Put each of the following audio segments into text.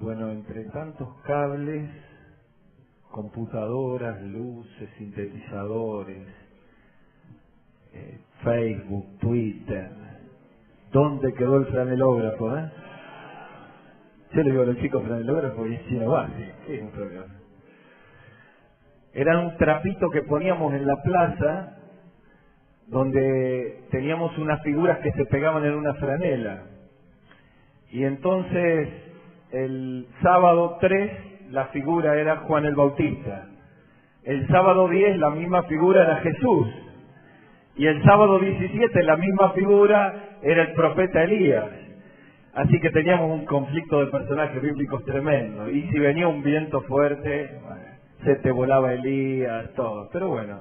Bueno, entre tantos cables, computadoras, luces, sintetizadores, Facebook, Twitter, ¿dónde quedó el franelógrafo, eh? Yo le digo a los chicos franelógrafo y es chino base. ¿Qué es un franelógrafo? Era un trapito que poníamos en la plaza donde teníamos unas figuras que se pegaban en una franela. Y entonces el sábado 3 la figura era Juan el Bautista. El sábado 10 la misma figura era Jesús. Y el sábado 17 la misma figura era el profeta Elías. Así que teníamos un conflicto de personajes bíblicos tremendo. Y si venía un viento fuerte, se te volaba Elías, todo. Pero bueno,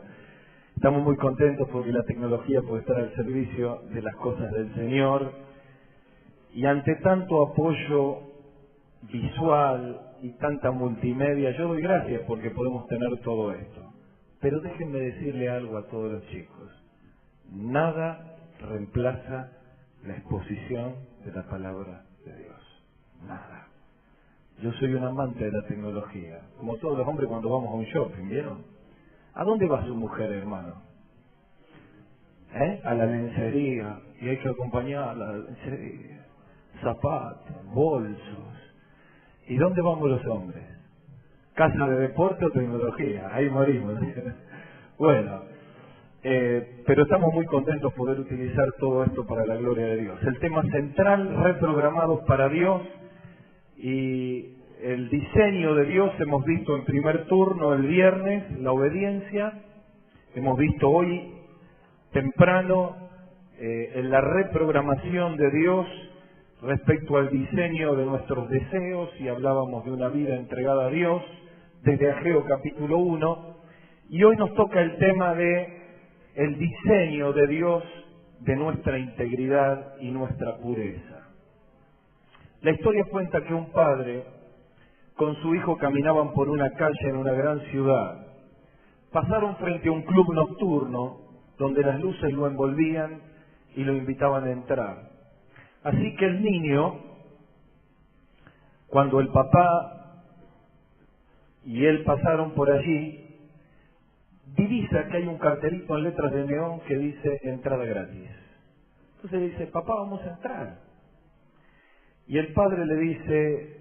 estamos muy contentos porque la tecnología puede estar al servicio de las cosas del Señor. Y ante tanto apoyo visual y tanta multimedia, yo doy gracias porque podemos tener todo esto. Pero déjenme decirle algo a todos los chicos. Nada reemplaza la exposición de la palabra de Dios. Nada. Yo soy un amante de la tecnología. Como todos los hombres cuando vamos a un shopping, ¿vieron? ¿A dónde va su mujer, hermano? A la lencería. Y hay que acompañarla a la lencería. Zapatos, bolsos. ¿Y dónde vamos los hombres? ¿Casa de deporte o tecnología? Ahí morimos. Bueno, pero estamos muy contentos de poder utilizar todo esto para la gloria de Dios. El tema central, reprogramados para Dios, y el diseño de Dios hemos visto en primer turno el viernes, la obediencia. Hemos visto hoy temprano en la reprogramación de Dios respecto al diseño de nuestros deseos, y hablábamos de una vida entregada a Dios desde Ageo capítulo 1, y hoy nos toca el tema de el diseño de Dios de nuestra integridad y nuestra pureza. La historia cuenta que un padre con su hijo caminaban por una calle en una gran ciudad. Pasaron frente a un club nocturno donde las luces lo envolvían y lo invitaban a entrar. Así que el niño, cuando el papá y él pasaron por allí, divisa que hay un cartelito en letras de neón que dice entrada gratis. Entonces le dice, papá, vamos a entrar. Y el padre le dice,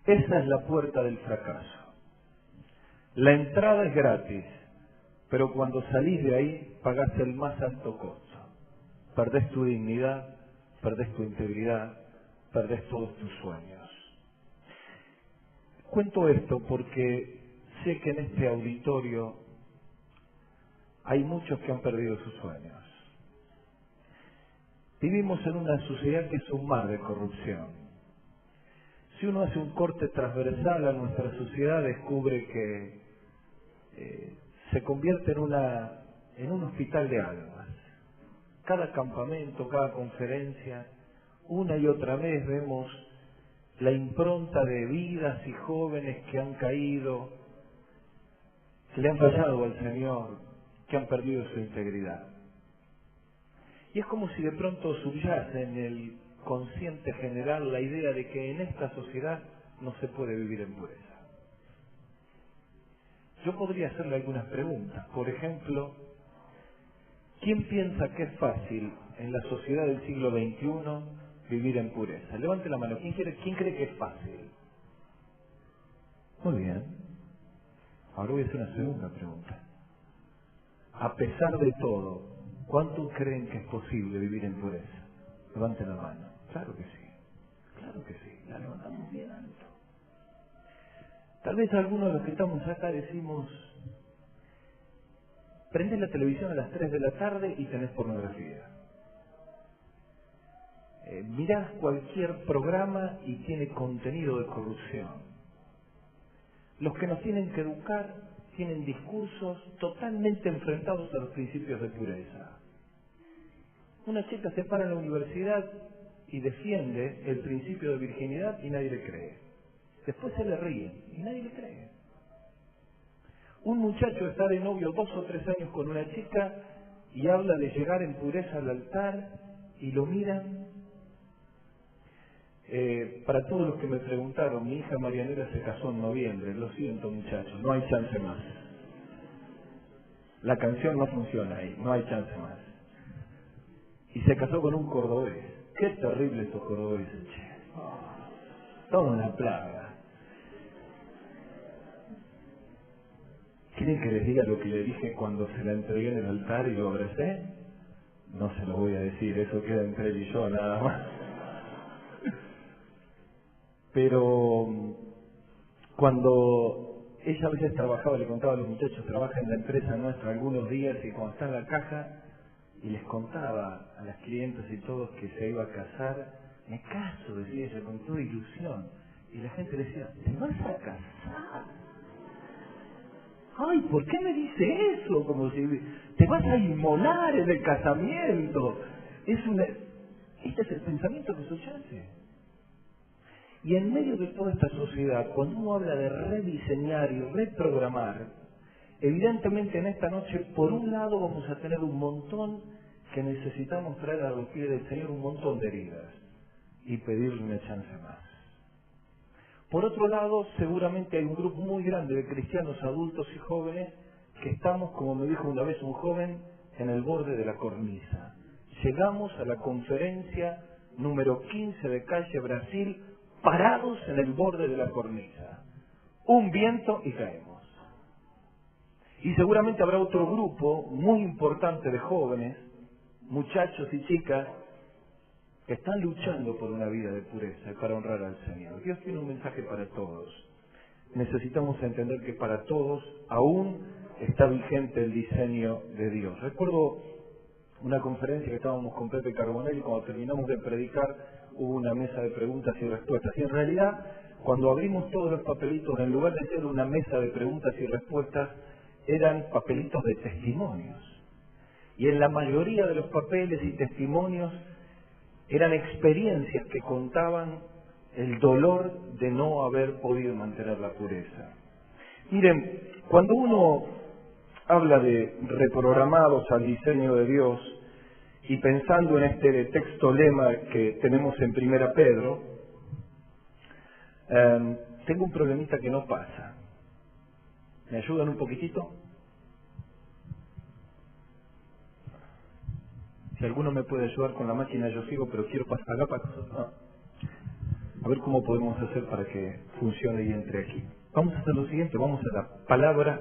esa es la puerta del fracaso. La entrada es gratis, pero cuando salís de ahí pagás el más alto costo. Perdés tu dignidad, perdés tu integridad, perdés todos tus sueños. Cuento esto porque sé que en este auditorio hay muchos que han perdido sus sueños. Vivimos en una sociedad que es un mar de corrupción. Si uno hace un corte transversal a nuestra sociedad, descubre que se convierte en un hospital de almas. Cada campamento, cada conferencia, una y otra vez vemos la impronta de vidas y jóvenes que han caído, que le han fallado al Señor, que han perdido su integridad. Y es como si de pronto subyace en el consciente general la idea de que en esta sociedad no se puede vivir en pureza. Yo podría hacerle algunas preguntas. Por ejemplo, ¿quién piensa que es fácil en la sociedad del siglo XXI vivir en pureza? Levante la mano. ¿Quién cree que es fácil? Muy bien. Ahora voy a hacer una segunda pregunta. A pesar de todo, ¿cuántos creen que es posible vivir en pureza? Levanten la mano. Claro que sí. Claro que sí. La levantamos bien alto. Tal vez algunos de los que estamos acá decimos, prendés la televisión a las 3 de la tarde y tenés pornografía. Mirás cualquier programa y tiene contenido de corrupción. Los que nos tienen que educar tienen discursos totalmente enfrentados a los principios de pureza. Una chica se para en la universidad y defiende el principio de virginidad y nadie le cree. Después se le ríe y nadie le cree. Un muchacho está de novio 2 o 3 años con una chica y habla de llegar en pureza al altar y lo miran. Para todos los que me preguntaron, mi hija Marianela se casó en noviembre. Lo siento, muchachos, no hay chance más. La canción no funciona ahí, no hay chance más. Y se casó con un cordobés. Qué terrible estos cordobeses, che. Toda una plaga. ¿Quieren que les diga lo que le dije cuando se la entregué en el altar y lo abracé? No se lo voy a decir, eso queda entre él y yo nada más. Pero cuando ella a veces trabajaba, le contaba a los muchachos, trabaja en la empresa nuestra algunos días, y cuando está en la caja y les contaba a las clientes y todos que se iba a casar, me caso, decía ella, con toda ilusión. Y la gente le decía, ¿te vas a casar? Ay, ¿por qué me dice eso? Como si te vas a inmolar en el casamiento. Este es el pensamiento que subyace. Y en medio de toda esta sociedad, cuando uno habla de rediseñar y reprogramar, evidentemente en esta noche, por un lado, vamos a tener un montón que necesitamos traer a los pies del Señor, un montón de heridas, y pedirle una chance más. Por otro lado, seguramente hay un grupo muy grande de cristianos adultos y jóvenes que estamos, como me dijo una vez un joven, en el borde de la cornisa. Llegamos a la conferencia número 15 de Calle Brasil, parados en el borde de la cornisa. Un viento y caemos. Y seguramente habrá otro grupo muy importante de jóvenes, muchachos y chicas, que están luchando por una vida de pureza y para honrar al Señor. Dios tiene un mensaje para todos. Necesitamos entender que para todos aún está vigente el diseño de Dios. Recuerdo una conferencia que estábamos con Pepe Carbonell, y cuando terminamos de predicar hubo una mesa de preguntas y respuestas. Y en realidad, cuando abrimos todos los papelitos, en lugar de ser una mesa de preguntas y respuestas, eran papelitos de testimonios. Y en la mayoría de los papeles y testimonios eran experiencias que contaban el dolor de no haber podido mantener la pureza. Miren, cuando uno habla de reprogramados al diseño de Dios, y pensando en este texto lema que tenemos en 1 Pedro, tengo un problemita que no pasa. ¿Me ayudan un poquitito? Si alguno me puede ayudar con la máquina, yo sigo, pero quiero pasar acá para... A ver cómo podemos hacer para que funcione y entre aquí. Vamos a hacer lo siguiente, vamos a la palabra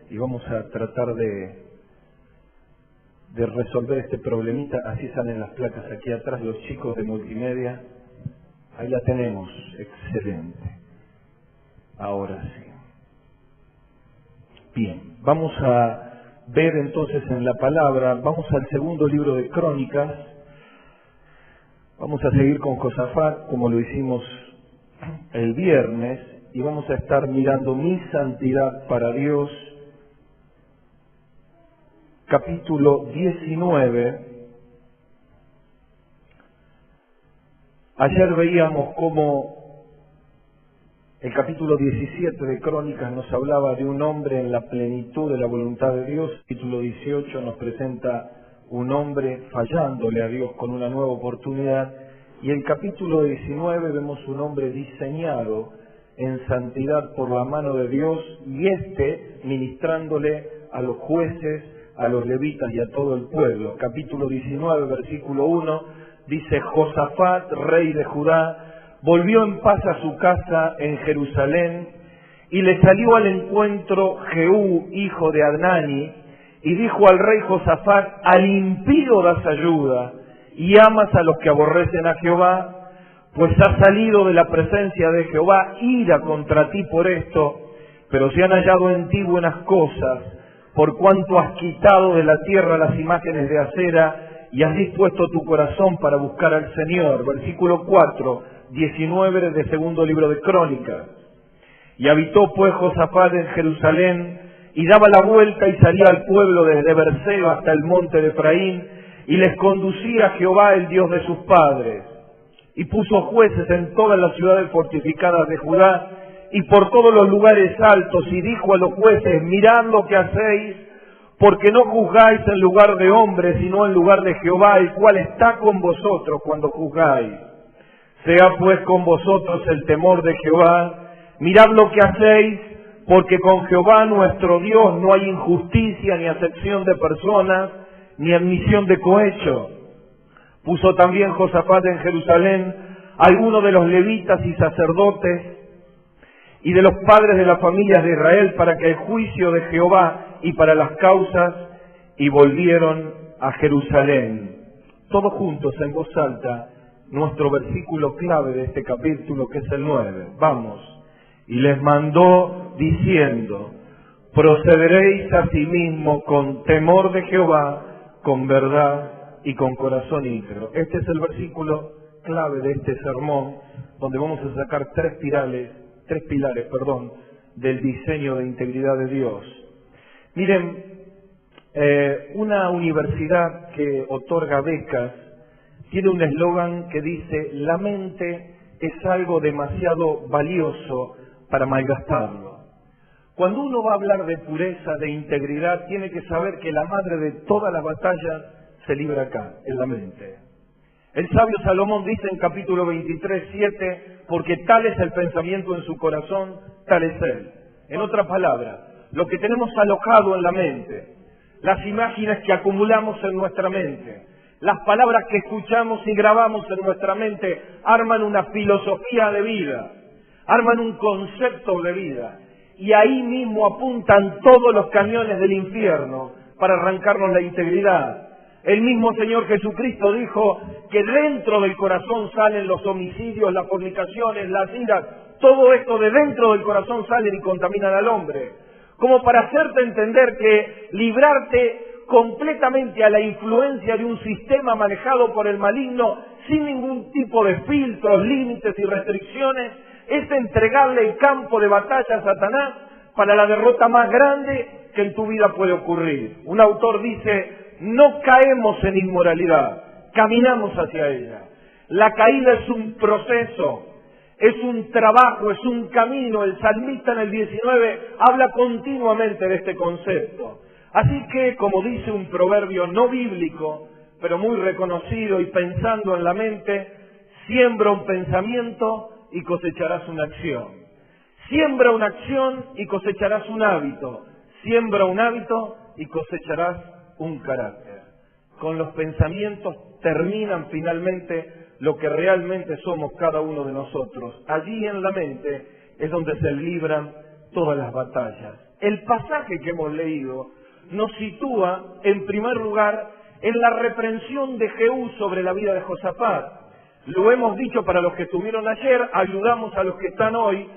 y vamos a tratar de resolver este problemita. Así salen las placas aquí atrás, los chicos de multimedia. Ahí la tenemos, excelente. Ahora sí. Bien, vamos a ver entonces en la palabra, vamos al segundo libro de Crónicas, vamos a seguir con Josafat como lo hicimos el viernes, y vamos a estar mirando Mi Santidad para Dios, capítulo 19. Ayer veíamos cómo el capítulo 17 de Crónicas nos hablaba de un hombre en la plenitud de la voluntad de Dios. El capítulo 18 nos presenta un hombre fallándole a Dios con una nueva oportunidad. Y el capítulo 19 vemos un hombre diseñado en santidad por la mano de Dios, y ministrándole a los jueces, a los levitas y a todo el pueblo. Capítulo 19, versículo 1, dice: Josafat, rey de Judá, volvió en paz a su casa en Jerusalén, y le salió al encuentro Jehú, hijo de Adnani, y dijo al rey Josafat: al impío das ayuda, y amas a los que aborrecen a Jehová, pues ha salido de la presencia de Jehová ira contra ti por esto, pero se han hallado en ti buenas cosas, por cuanto has quitado de la tierra las imágenes de acera, y has dispuesto tu corazón para buscar al Señor. Versículo 4, 19 del segundo libro de Crónicas. Y habitó pues Josafat en Jerusalén, y daba la vuelta y salía al pueblo desde Berseba hasta el monte de Efraín, y les conducía a Jehová, el Dios de sus padres. Y puso jueces en todas las ciudades fortificadas de Judá, y por todos los lugares altos, y dijo a los jueces: mirad lo que hacéis, porque no juzgáis en lugar de hombres, sino en lugar de Jehová, el cual está con vosotros cuando juzgáis. Sea pues con vosotros el temor de Jehová. Mirad lo que hacéis, porque con Jehová nuestro Dios no hay injusticia, ni acepción de personas, ni admisión de cohecho. Puso también Josafat en Jerusalén algunos de los levitas y sacerdotes y de los padres de las familias de Israel para que el juicio de Jehová y para las causas, y volvieron a Jerusalén. Todos juntos en voz alta, nuestro versículo clave de este capítulo, que es el 9. Vamos. Y les mandó diciendo: procederéis asimismo con temor de Jehová, con verdad y con corazón íntegro. Este es el versículo clave de este sermón, donde vamos a sacar tres pilares, del diseño de integridad de Dios. Miren, una universidad que otorga becas tiene un eslogan que dice: la mente es algo demasiado valioso para malgastarlo. Cuando uno va a hablar de pureza, de integridad, tiene que saber que la madre de todas las batallas se libra acá, en la mente. El sabio Salomón dice en capítulo 23:7, porque tal es el pensamiento en su corazón, tal es él. En otras palabras, lo que tenemos alojado en la mente, las imágenes que acumulamos en nuestra mente, las palabras que escuchamos y grabamos en nuestra mente, arman una filosofía de vida, arman un concepto de vida, y ahí mismo apuntan todos los cañones del infierno para arrancarnos la integridad. El mismo Señor Jesucristo dijo que dentro del corazón salen los homicidios, las fornicaciones, las iras, todo esto de dentro del corazón salen y contaminan al hombre. Como para hacerte entender que librarte completamente a la influencia de un sistema manejado por el maligno, sin ningún tipo de filtros, límites y restricciones, es entregarle el campo de batalla a Satanás para la derrota más grande que en tu vida puede ocurrir. Un autor dice: no caemos en inmoralidad, caminamos hacia ella. La caída es un proceso, es un trabajo, es un camino. El salmista en el 19 habla continuamente de este concepto. Así que, como dice un proverbio no bíblico, pero muy reconocido, y pensando en la mente, siembra un pensamiento y cosecharás una acción. Siembra una acción y cosecharás un hábito. Siembra un hábito y cosecharás un carácter. Con los pensamientos terminan finalmente lo que realmente somos cada uno de nosotros. Allí en la mente es donde se libran todas las batallas. El pasaje que hemos leído nos sitúa, en primer lugar, en la reprensión de Jehú sobre la vida de Josafat. Lo hemos dicho para los que estuvieron ayer, ayudamos a los que están hoy.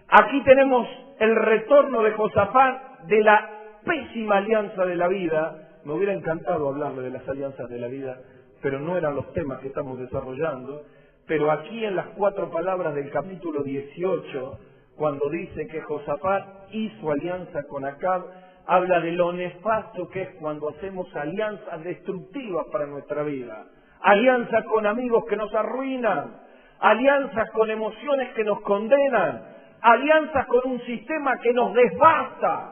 Aquí tenemos el retorno de Josafat de la pésima alianza de la vida. Me hubiera encantado hablarle de las alianzas de la vida, pero no eran los temas que estamos desarrollando. Pero aquí en las 4 palabras del capítulo 18, cuando dice que Josafat hizo alianza con Acab, habla de lo nefasto que es cuando hacemos alianzas destructivas para nuestra vida. Alianzas con amigos que nos arruinan, alianzas con emociones que nos condenan, alianzas con un sistema que nos devasta.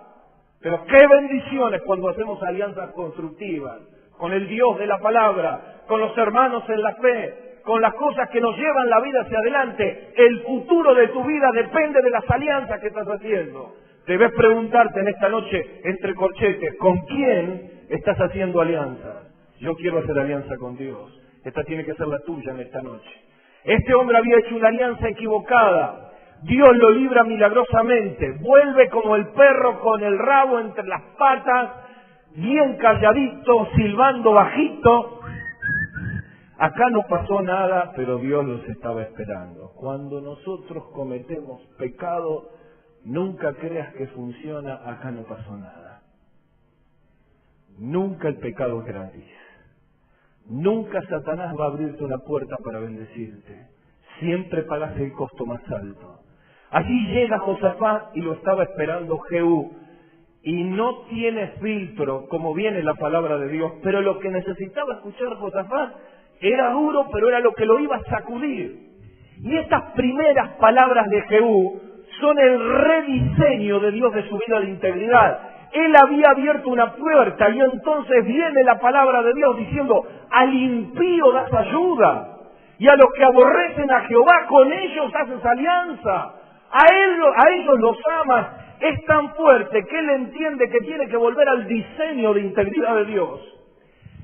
Pero qué bendiciones cuando hacemos alianzas constructivas, con el Dios de la palabra, con los hermanos en la fe, con las cosas que nos llevan la vida hacia adelante. El futuro de tu vida depende de las alianzas que estás haciendo. Debes preguntarte en esta noche, entre corchetes, ¿con quién estás haciendo alianzas? Yo quiero hacer alianza con Dios. Esta tiene que ser la tuya en esta noche. Este hombre había hecho una alianza equivocada. Dios lo libra milagrosamente. Vuelve como el perro con el rabo entre las patas, bien calladito, silbando bajito. Acá no pasó nada, pero Dios los estaba esperando. Cuando nosotros cometemos pecado, nunca creas que funciona, acá no pasó nada. Nunca el pecado es gratis. Nunca Satanás va a abrirte una puerta para bendecirte. Siempre pagas el costo más alto. Allí llega Josafat y lo estaba esperando Jehú. Y no tiene filtro, como viene la palabra de Dios, pero lo que necesitaba escuchar Josafat era duro, pero era lo que lo iba a sacudir. Y estas primeras palabras de Jehú son el rediseño de Dios de su vida de integridad. Él había abierto una puerta y entonces viene la palabra de Dios diciendo: al impío das ayuda. Y a los que aborrecen a Jehová, con ellos haces alianza. A ellos los amas. Es tan fuerte que él entiende que tiene que volver al diseño de integridad de Dios.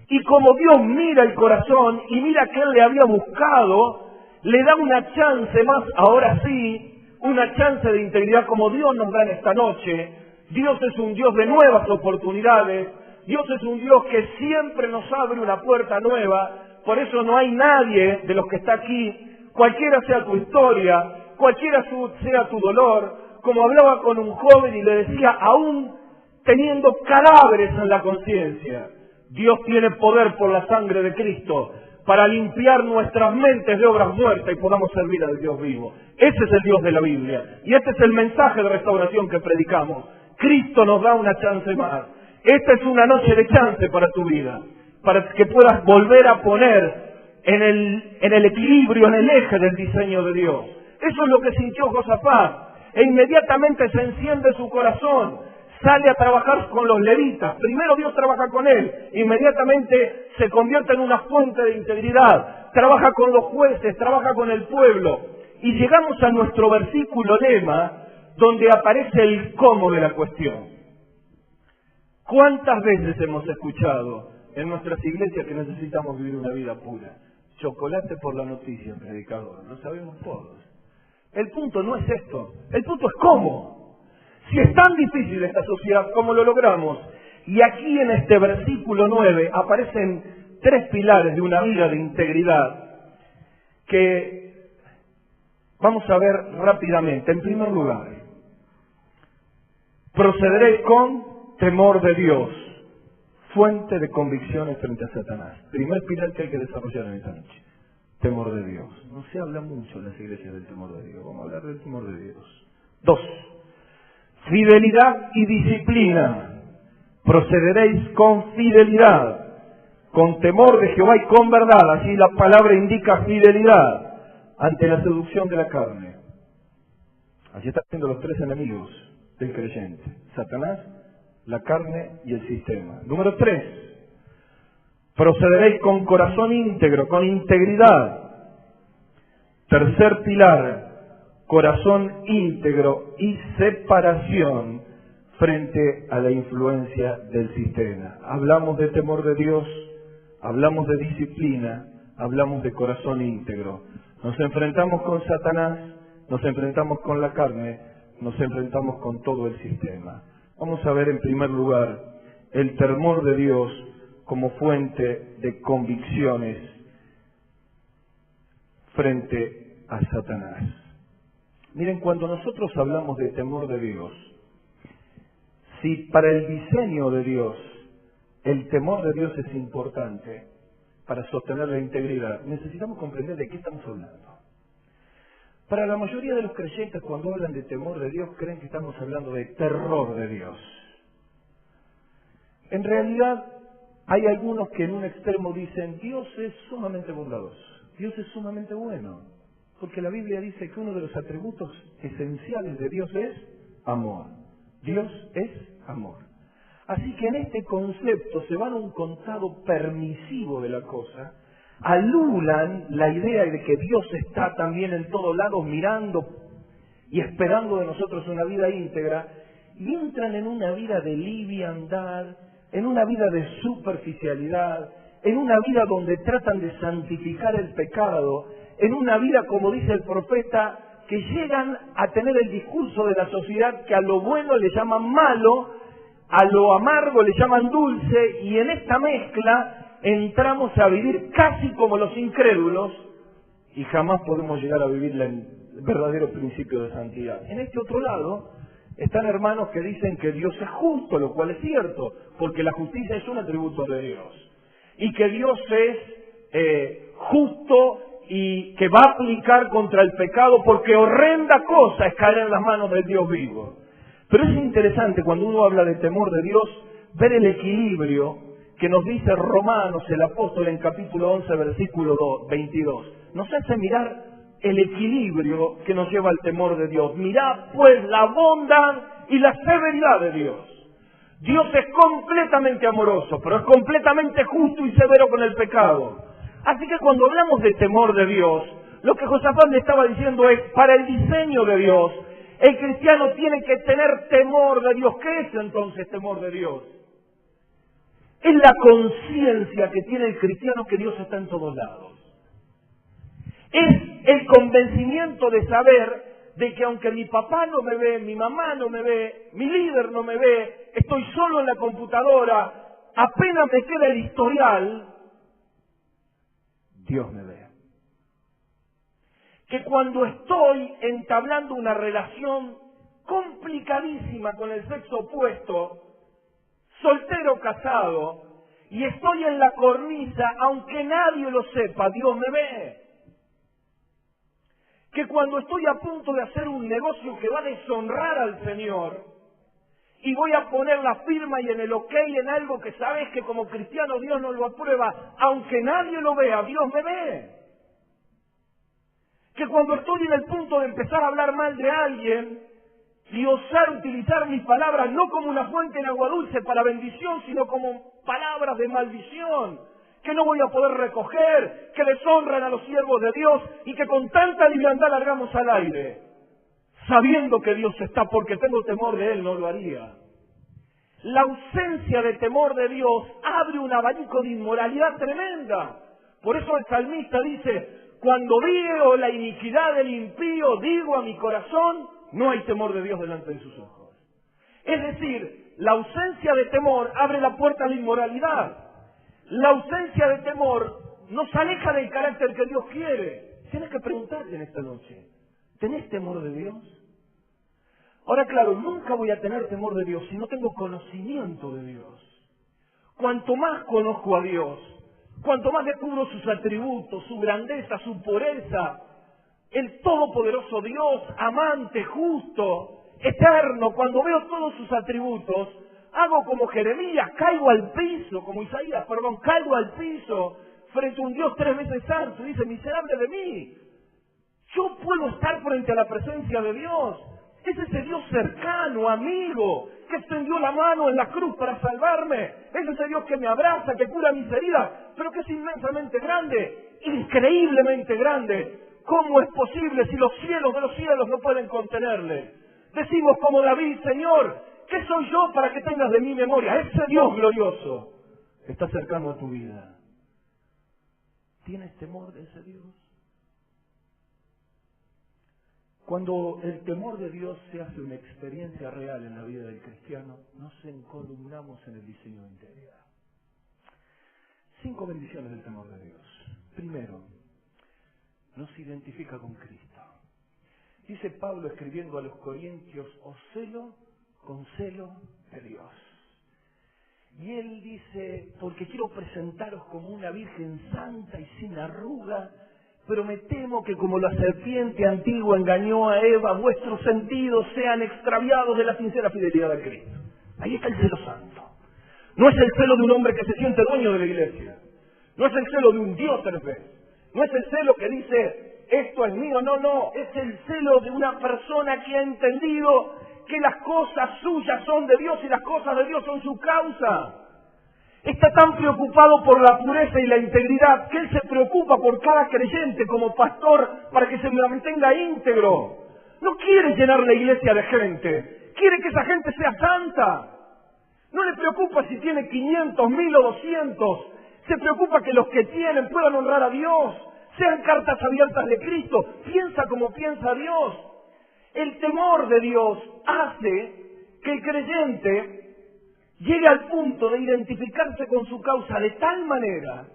Y como Dios mira el corazón y mira que él le había buscado, le da una chance más, ahora sí, una chance de integridad como Dios nos da en esta noche. Dios es un Dios de nuevas oportunidades. Dios es un Dios que siempre nos abre una puerta nueva. Por eso no hay nadie de los que está aquí, cualquiera sea tu historia, cualquiera sea tu dolor, como hablaba con un joven y le decía, aún teniendo cadáveres en la conciencia, Dios tiene poder por la sangre de Cristo para limpiar nuestras mentes de obras muertas y podamos servir al Dios vivo. Ese es el Dios de la Biblia. Y este es el mensaje de restauración que predicamos. Cristo nos da una chance más. Esta es una noche de chance para tu vida, para que puedas volver a poner en el equilibrio, en el eje del diseño de Dios. Eso es lo que sintió Josafat. E inmediatamente se enciende su corazón. Sale a trabajar con los levitas. Primero Dios trabaja con él. Inmediatamente se convierte en una fuente de integridad. Trabaja con los jueces, trabaja con el pueblo. Y llegamos a nuestro versículo lema, donde aparece el cómo de la cuestión. ¿Cuántas veces hemos escuchado en nuestras iglesias que necesitamos vivir una vida pura? Chocolate por la noticia, predicador. Lo sabemos todos. El punto no es esto. El punto es cómo. Si es tan difícil esta sociedad, ¿cómo lo logramos? Y aquí en este versículo 9 aparecen 3 pilares de una vida de integridad que vamos a ver rápidamente. En primer lugar, procederé con temor de Dios, fuente de convicciones frente a Satanás. Primer pilar que hay que desarrollar en esta noche, temor de Dios. No se habla mucho en las iglesias del temor de Dios. Vamos a hablar del temor de Dios. 2. Fidelidad y disciplina. Procederéis con fidelidad, con temor de Jehová y con verdad. Así la palabra indica fidelidad ante la seducción de la carne. Así están siendo los 3 enemigos del creyente: Satanás, la carne y el sistema. Número 3. Procederéis con corazón íntegro, con integridad. Tercer pilar: corazón íntegro y separación frente a la influencia del sistema. Hablamos de temor de Dios, hablamos de disciplina, hablamos de corazón íntegro. Nos enfrentamos con Satanás, nos enfrentamos con la carne, nos enfrentamos con todo el sistema. Vamos a ver en primer lugar el temor de Dios como fuente de convicciones frente a Satanás. Miren, cuando nosotros hablamos de temor de Dios, si para el diseño de Dios el temor de Dios es importante para sostener la integridad, necesitamos comprender de qué estamos hablando. Para la mayoría de los creyentes, cuando hablan de temor de Dios, creen que estamos hablando de terror de Dios. En realidad, hay algunos que en un extremo dicen, Dios es sumamente bondadoso, Dios es sumamente bueno. Porque la Biblia dice que uno de los atributos esenciales de Dios es amor. Dios es amor. Así que en este concepto se van a un contado permisivo de la cosa, alulan la idea de que Dios está también en todos lados mirando y esperando de nosotros una vida íntegra, y entran en una vida de liviandad, en una vida de superficialidad, en una vida donde tratan de santificar el pecado, en una vida, como dice el profeta, que llegan a tener el discurso de la sociedad que a lo bueno le llaman malo, a lo amargo le llaman dulce, y en esta mezcla entramos a vivir casi como los incrédulos y jamás podemos llegar a vivir el verdadero principio de santidad. En este otro lado están hermanos que dicen que Dios es justo, lo cual es cierto, porque la justicia es un atributo de Dios, y que Dios es justo y que va a aplicar contra el pecado, porque horrenda cosa es caer en las manos del Dios vivo. Pero es interesante cuando uno habla de temor de Dios, ver el equilibrio que nos dice Romanos, el apóstol, en capítulo 11, versículo 22. Nos hace mirar el equilibrio que nos lleva al temor de Dios. Mirad pues la bondad y la severidad de Dios. Dios es completamente amoroso, pero es completamente justo y severo con el pecado. Así que cuando hablamos de temor de Dios, lo que Josafat le estaba diciendo es, para el diseño de Dios, el cristiano tiene que tener temor de Dios. ¿Qué es entonces temor de Dios? Es la conciencia que tiene el cristiano que Dios está en todos lados. Es el convencimiento de saber de que aunque mi papá no me ve, mi mamá no me ve, mi líder no me ve, estoy solo en la computadora, apenas me queda el historial, Dios me ve. Que cuando estoy entablando una relación complicadísima con el sexo opuesto, soltero o casado, y estoy en la cornisa, aunque nadie lo sepa, Dios me ve. Que cuando estoy a punto de hacer un negocio que va a deshonrar al Señor, y voy a poner la firma y en el ok en algo que sabes que como cristiano Dios no lo aprueba, aunque nadie lo vea, Dios me ve. Que cuando estoy en el punto de empezar a hablar mal de alguien y osar utilizar mis palabras no como una fuente en agua dulce para bendición, sino como palabras de maldición, que no voy a poder recoger, que deshonran a los siervos de Dios y que con tanta liviandad largamos al aire, sabiendo que Dios está, porque tengo temor de Él, no lo haría. La ausencia de temor de Dios abre un abanico de inmoralidad tremenda. Por eso el salmista dice, cuando veo la iniquidad del impío, digo a mi corazón, no hay temor de Dios delante de sus ojos. Es decir, la ausencia de temor abre la puerta a la inmoralidad. La ausencia de temor nos aleja del carácter que Dios quiere. Tienes que preguntarte en esta noche, ¿tenés temor de Dios? Ahora, claro, nunca voy a tener temor de Dios si no tengo conocimiento de Dios. Cuanto más conozco a Dios, cuanto más descubro sus atributos, su grandeza, su pureza, el todopoderoso Dios, amante, justo, eterno, cuando veo todos sus atributos, hago como Jeremías, caigo al piso, como Isaías, caigo al piso frente a un Dios 3 veces santo, y dice, miserable de mí, yo puedo estar frente a la presencia de Dios. Es ese Dios cercano, amigo, que extendió la mano en la cruz para salvarme. Es ese Dios que me abraza, que cura mis heridas, pero que es inmensamente grande, increíblemente grande. ¿Cómo es posible si los cielos de los cielos no pueden contenerle? Decimos como David, Señor, ¿qué soy yo para que tengas de mi memoria? Ese Dios glorioso está cercano a tu vida. ¿Tienes temor de ese Dios? Cuando el temor de Dios se hace una experiencia real en la vida del cristiano, nos encolumnamos en el diseño interior. 5 bendiciones del temor de Dios. Primero, nos identifica con Cristo. Dice Pablo escribiendo a los Corintios, os celo con celo de Dios. Y él dice, porque quiero presentaros como una virgen santa y sin arruga, pero me temo que como la serpiente antigua engañó a Eva, vuestros sentidos sean extraviados de la sincera fidelidad a Cristo. Ahí está el celo santo. No es el celo de un hombre que se siente dueño de la iglesia. No es el celo de un diótrefes. No es el celo que dice, esto es mío. No. Es el celo de una persona que ha entendido que las cosas suyas son de Dios y las cosas de Dios son su causa. Está tan preocupado por la pureza y la integridad que él se preocupa por cada creyente como pastor para que se mantenga íntegro. No quiere llenar la iglesia de gente, quiere que esa gente sea santa. No le preocupa si tiene 500, 1000 o 200. Se preocupa que los que tienen puedan honrar a Dios, sean cartas abiertas de Cristo. Piensa como piensa Dios. El temor de Dios hace que el creyente llegue al punto de identificarse con su causa de tal manera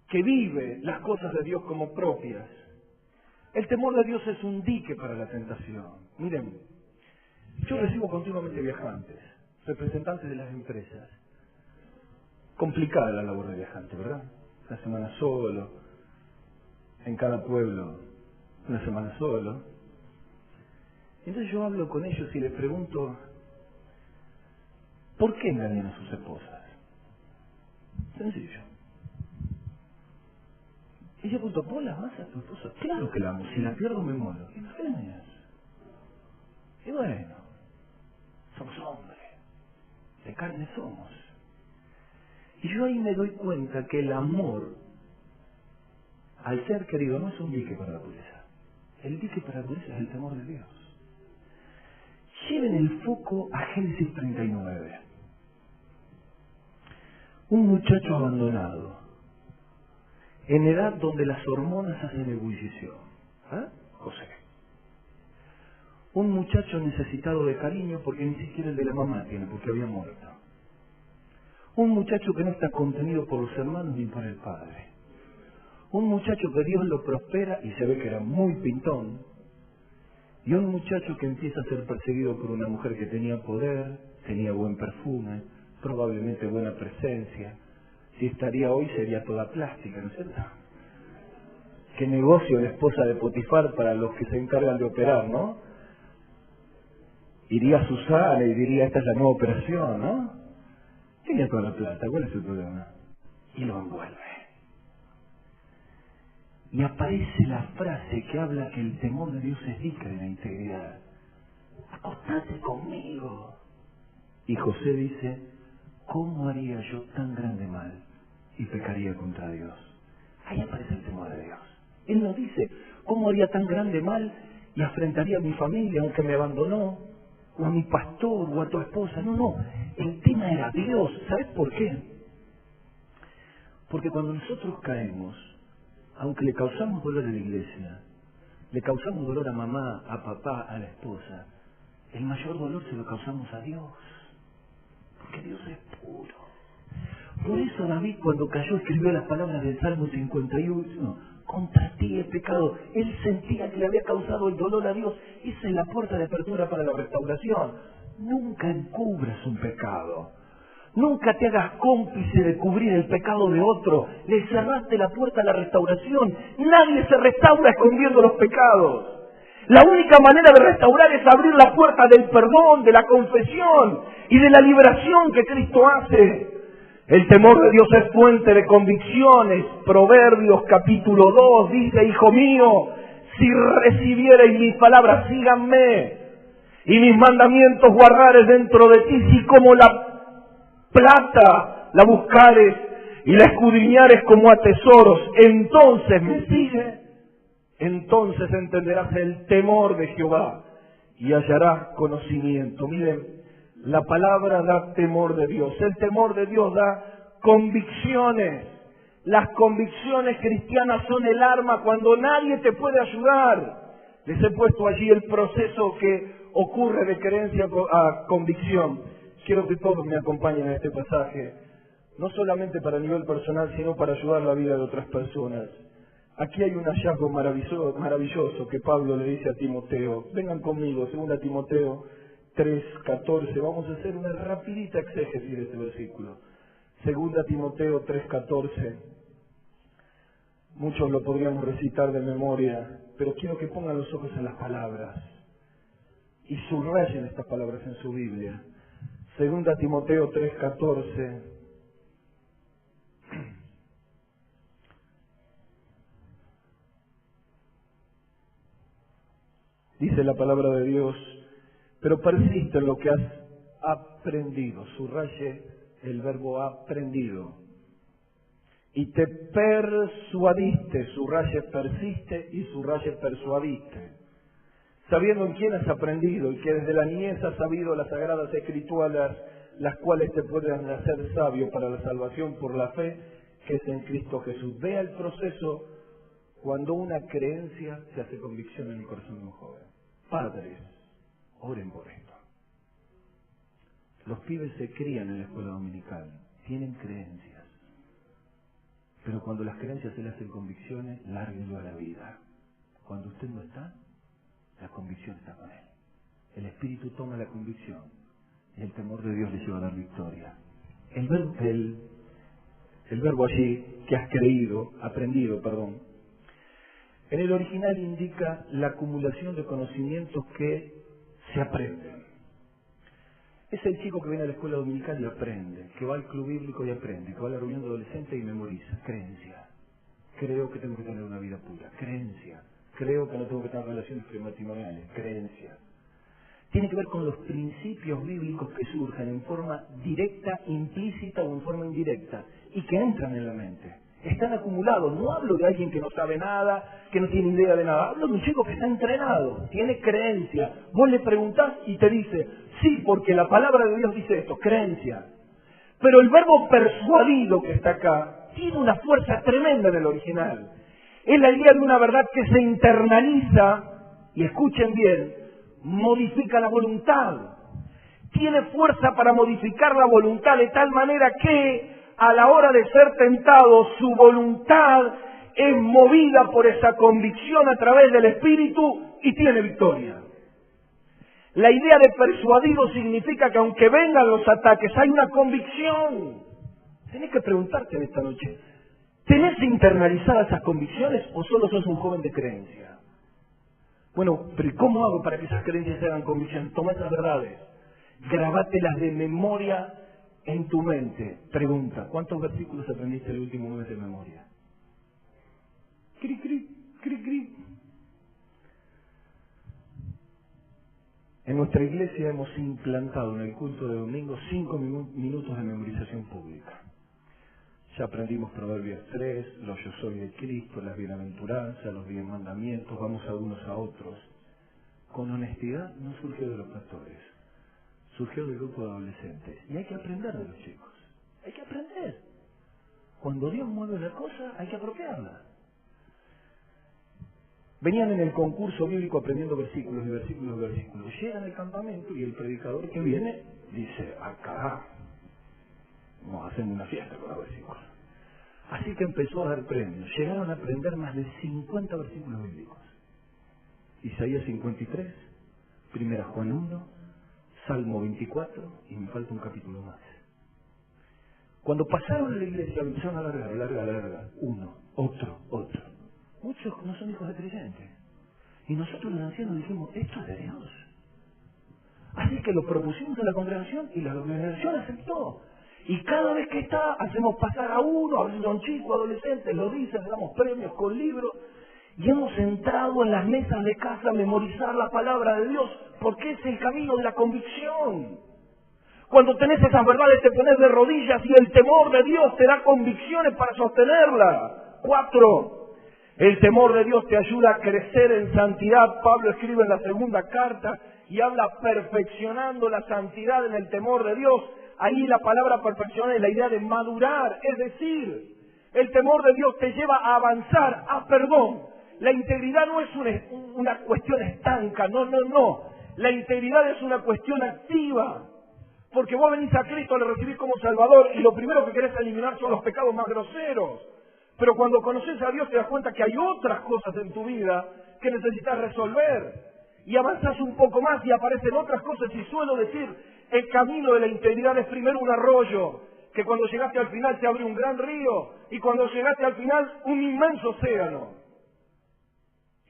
que vive las cosas de Dios como propias. El temor de Dios es un dique para la tentación. Miren, yo recibo continuamente viajantes, representantes de las empresas. Complicada la labor de viajante, ¿verdad? Una semana solo, en cada pueblo, una semana solo. Entonces yo hablo con ellos y les pregunto, ¿por qué engañan a sus esposas? Sencillo. Y yo pregunto, ¿vos la amas a tu esposa? Claro que la amo, si la pierdo me muero. ¿Y por qué la engañas? Y bueno, somos hombres, de carne somos. Y yo ahí me doy cuenta que el amor al ser querido no es un dique para la pureza. El dique para la pureza es el temor de Dios. Lleven el foco a Génesis 39. Un muchacho abandonado, en edad donde las hormonas hacen ebullición. José. Un muchacho necesitado de cariño porque ni siquiera el de la mamá tiene, porque había muerto. Un muchacho que no está contenido por los hermanos ni por el padre. Un muchacho que Dios lo prospera y se ve que era muy pintón. Y un muchacho que empieza a ser perseguido por una mujer que tenía poder, tenía buen perfume, probablemente buena presencia. Si estaría hoy sería toda plástica, ¿no es cierto? Qué negocio la esposa de Potifar para los que se encargan de operar, ¿no? Iría a Susana y diría, esta es la nueva operación, ¿no? Tenía toda la plata, ¿cuál es el problema? Y lo envuelve. Y aparece la frase que habla que el temor de Dios es dique de la integridad. Acostate conmigo. Y José dice, ¿cómo haría yo tan grande mal y pecaría contra Dios? Ahí aparece el temor de Dios. Él no dice, ¿cómo haría tan grande mal y afrentaría a mi familia aunque me abandonó? O a mi pastor o a tu esposa. No. El tema era Dios. ¿Sabes por qué? Porque cuando nosotros caemos, aunque le causamos dolor a la iglesia, le causamos dolor a mamá, a papá, a la esposa, el mayor dolor se lo causamos a Dios. Porque Dios es puro. Por eso David, cuando cayó, escribió las palabras del Salmo 51, contra ti he pecado. Él sentía que le había causado el dolor a Dios. Esa es la puerta de apertura para la restauración. Nunca encubras un pecado. Nunca te hagas cómplice de cubrir el pecado de otro. Le cerraste la puerta a la restauración. Nadie se restaura escondiendo los pecados. La única manera de restaurar es abrir la puerta del perdón, de la confesión y de la liberación que Cristo hace. El temor de Dios es fuente de convicciones. Proverbios capítulo 2 dice, hijo mío, si recibiereis mis palabras, síganme, y mis mandamientos guardares dentro de ti, si como la plata la buscares y la escudriñares como a tesoros, entonces me sigue, entonces entenderás el temor de Jehová y hallarás conocimiento. Miren, la palabra da temor de Dios. El temor de Dios da convicciones. Las convicciones cristianas son el arma cuando nadie te puede ayudar. Les he puesto allí el proceso que ocurre de creencia a convicción. Quiero que todos me acompañen en este pasaje, no solamente para nivel personal, sino para ayudar la vida de otras personas. Aquí hay un hallazgo maravilloso que Pablo le dice a Timoteo. Vengan conmigo, 2 Timoteo 3:14. Vamos a hacer una rapidita exégesis de este versículo. 2 Timoteo 3:14. Muchos lo podríamos recitar de memoria, pero quiero que pongan los ojos en las palabras y subrayen estas palabras en su Biblia. 2 Timoteo 3:14. Dice la palabra de Dios, pero persiste en lo que has aprendido. Subraye el verbo aprendido. Y te persuadiste, subraye persiste y subraye persuadiste. Sabiendo en quién has aprendido y que desde la niñez has sabido las sagradas escrituras, las cuales te pueden hacer sabio para la salvación por la fe que es en Cristo Jesús. Vea el proceso cuando una creencia se hace convicción en el corazón de un joven. Padres, oren por esto. Los pibes se crían en la escuela dominical, tienen creencias, pero cuando las creencias se le hacen convicciones, lárguenlo a la vida. Cuando usted no está, la convicción está con él. El Espíritu toma la convicción y el temor de Dios le lleva a dar victoria. El verbo allí que has aprendido, en el original indica la acumulación de conocimientos que se aprenden. Es el chico que viene a la escuela dominical y aprende, que va al club bíblico y aprende, que va a la reunión de adolescentes y memoriza. Creencia. Creo que tengo que tener una vida pura. Creencia. Creo que no tengo que tener relaciones prematrimoniales. Creencia. tiene que ver con los principios bíblicos que surgen en forma directa, implícita o en forma indirecta, y que entran en la mente. Están acumulados. No hablo de alguien que no sabe nada, que no tiene idea de nada. Hablo de un chico que está entrenado, tiene creencia. Vos le preguntás y te dice, sí, porque la palabra de Dios dice esto, creencia. Pero el verbo persuadido que está acá tiene una fuerza tremenda en el original. Es la idea de una verdad que se internaliza, y escuchen bien, modifica la voluntad. Tiene fuerza para modificar la voluntad de tal manera que a la hora de ser tentado, su voluntad es movida por esa convicción a través del Espíritu y tiene victoria. La idea de persuadido significa que aunque vengan los ataques, hay una convicción. Tenés que preguntarte en esta noche, ¿tenés internalizadas esas convicciones o solo sos un joven de creencia? Bueno, pero ¿y cómo hago para que esas creencias se hagan convicciones? Toma esas verdades, grabátelas de memoria en tu mente. Pregunta, ¿cuántos versículos aprendiste el último mes de memoria? Cri, cri, cri, cri. En nuestra iglesia hemos implantado en el culto de domingo 5 minutos de memorización pública. Ya aprendimos Proverbios 3, los yo soy de Cristo, las bienaventuranzas, los 10 mandamientos, vamos a unos a otros. Con honestidad no surgió de los pastores, surgió del grupo de adolescentes. Y hay que aprender de los chicos, hay que aprender. Cuando Dios mueve la cosa, hay que apropiarla. Venían en el concurso bíblico aprendiendo versículos y versículos y versículos. Llegan al campamento y el predicador que viene dice, acá nos hacemos una fiesta con los versículos. Así que empezó a dar premios. Llegaron a aprender más de 50 versículos bíblicos. Isaías 53, Primera Juan 1, Salmo 24, y me falta un capítulo más. Cuando pasaron a la iglesia, empezaron a largar, uno, otro. Muchos no son hijos de creyentes. Y nosotros los ancianos dijimos, esto es de Dios. Así que lo propusimos a la congregación y la congregación aceptó. Y cada vez que está, hacemos pasar a uno, a veces son chicos, adolescentes, lo dicen, le damos premios con libros. Y hemos entrado en las mesas de casa a memorizar la palabra de Dios, porque es el camino de la convicción. Cuando tenés esas verdades te pones de rodillas y el temor de Dios te da convicciones para sostenerla. 4. El temor de Dios te ayuda a crecer en santidad. Pablo escribe en la segunda carta y habla perfeccionando la santidad en el temor de Dios. Ahí la palabra perfeccionar es la idea de madurar, es decir, el temor de Dios te lleva a avanzar, a perdón. La integridad no es una cuestión estanca, no. La integridad es una cuestión activa. Porque vos venís a Cristo, le recibís como Salvador y lo primero que querés eliminar son los pecados más groseros. Pero cuando conoces a Dios te das cuenta que hay otras cosas en tu vida que necesitas resolver. Y avanzás un poco más y aparecen otras cosas. Y suelo decir, el camino de la integridad es primero un arroyo, que cuando llegaste al final se abre un gran río, y cuando llegaste al final un inmenso océano.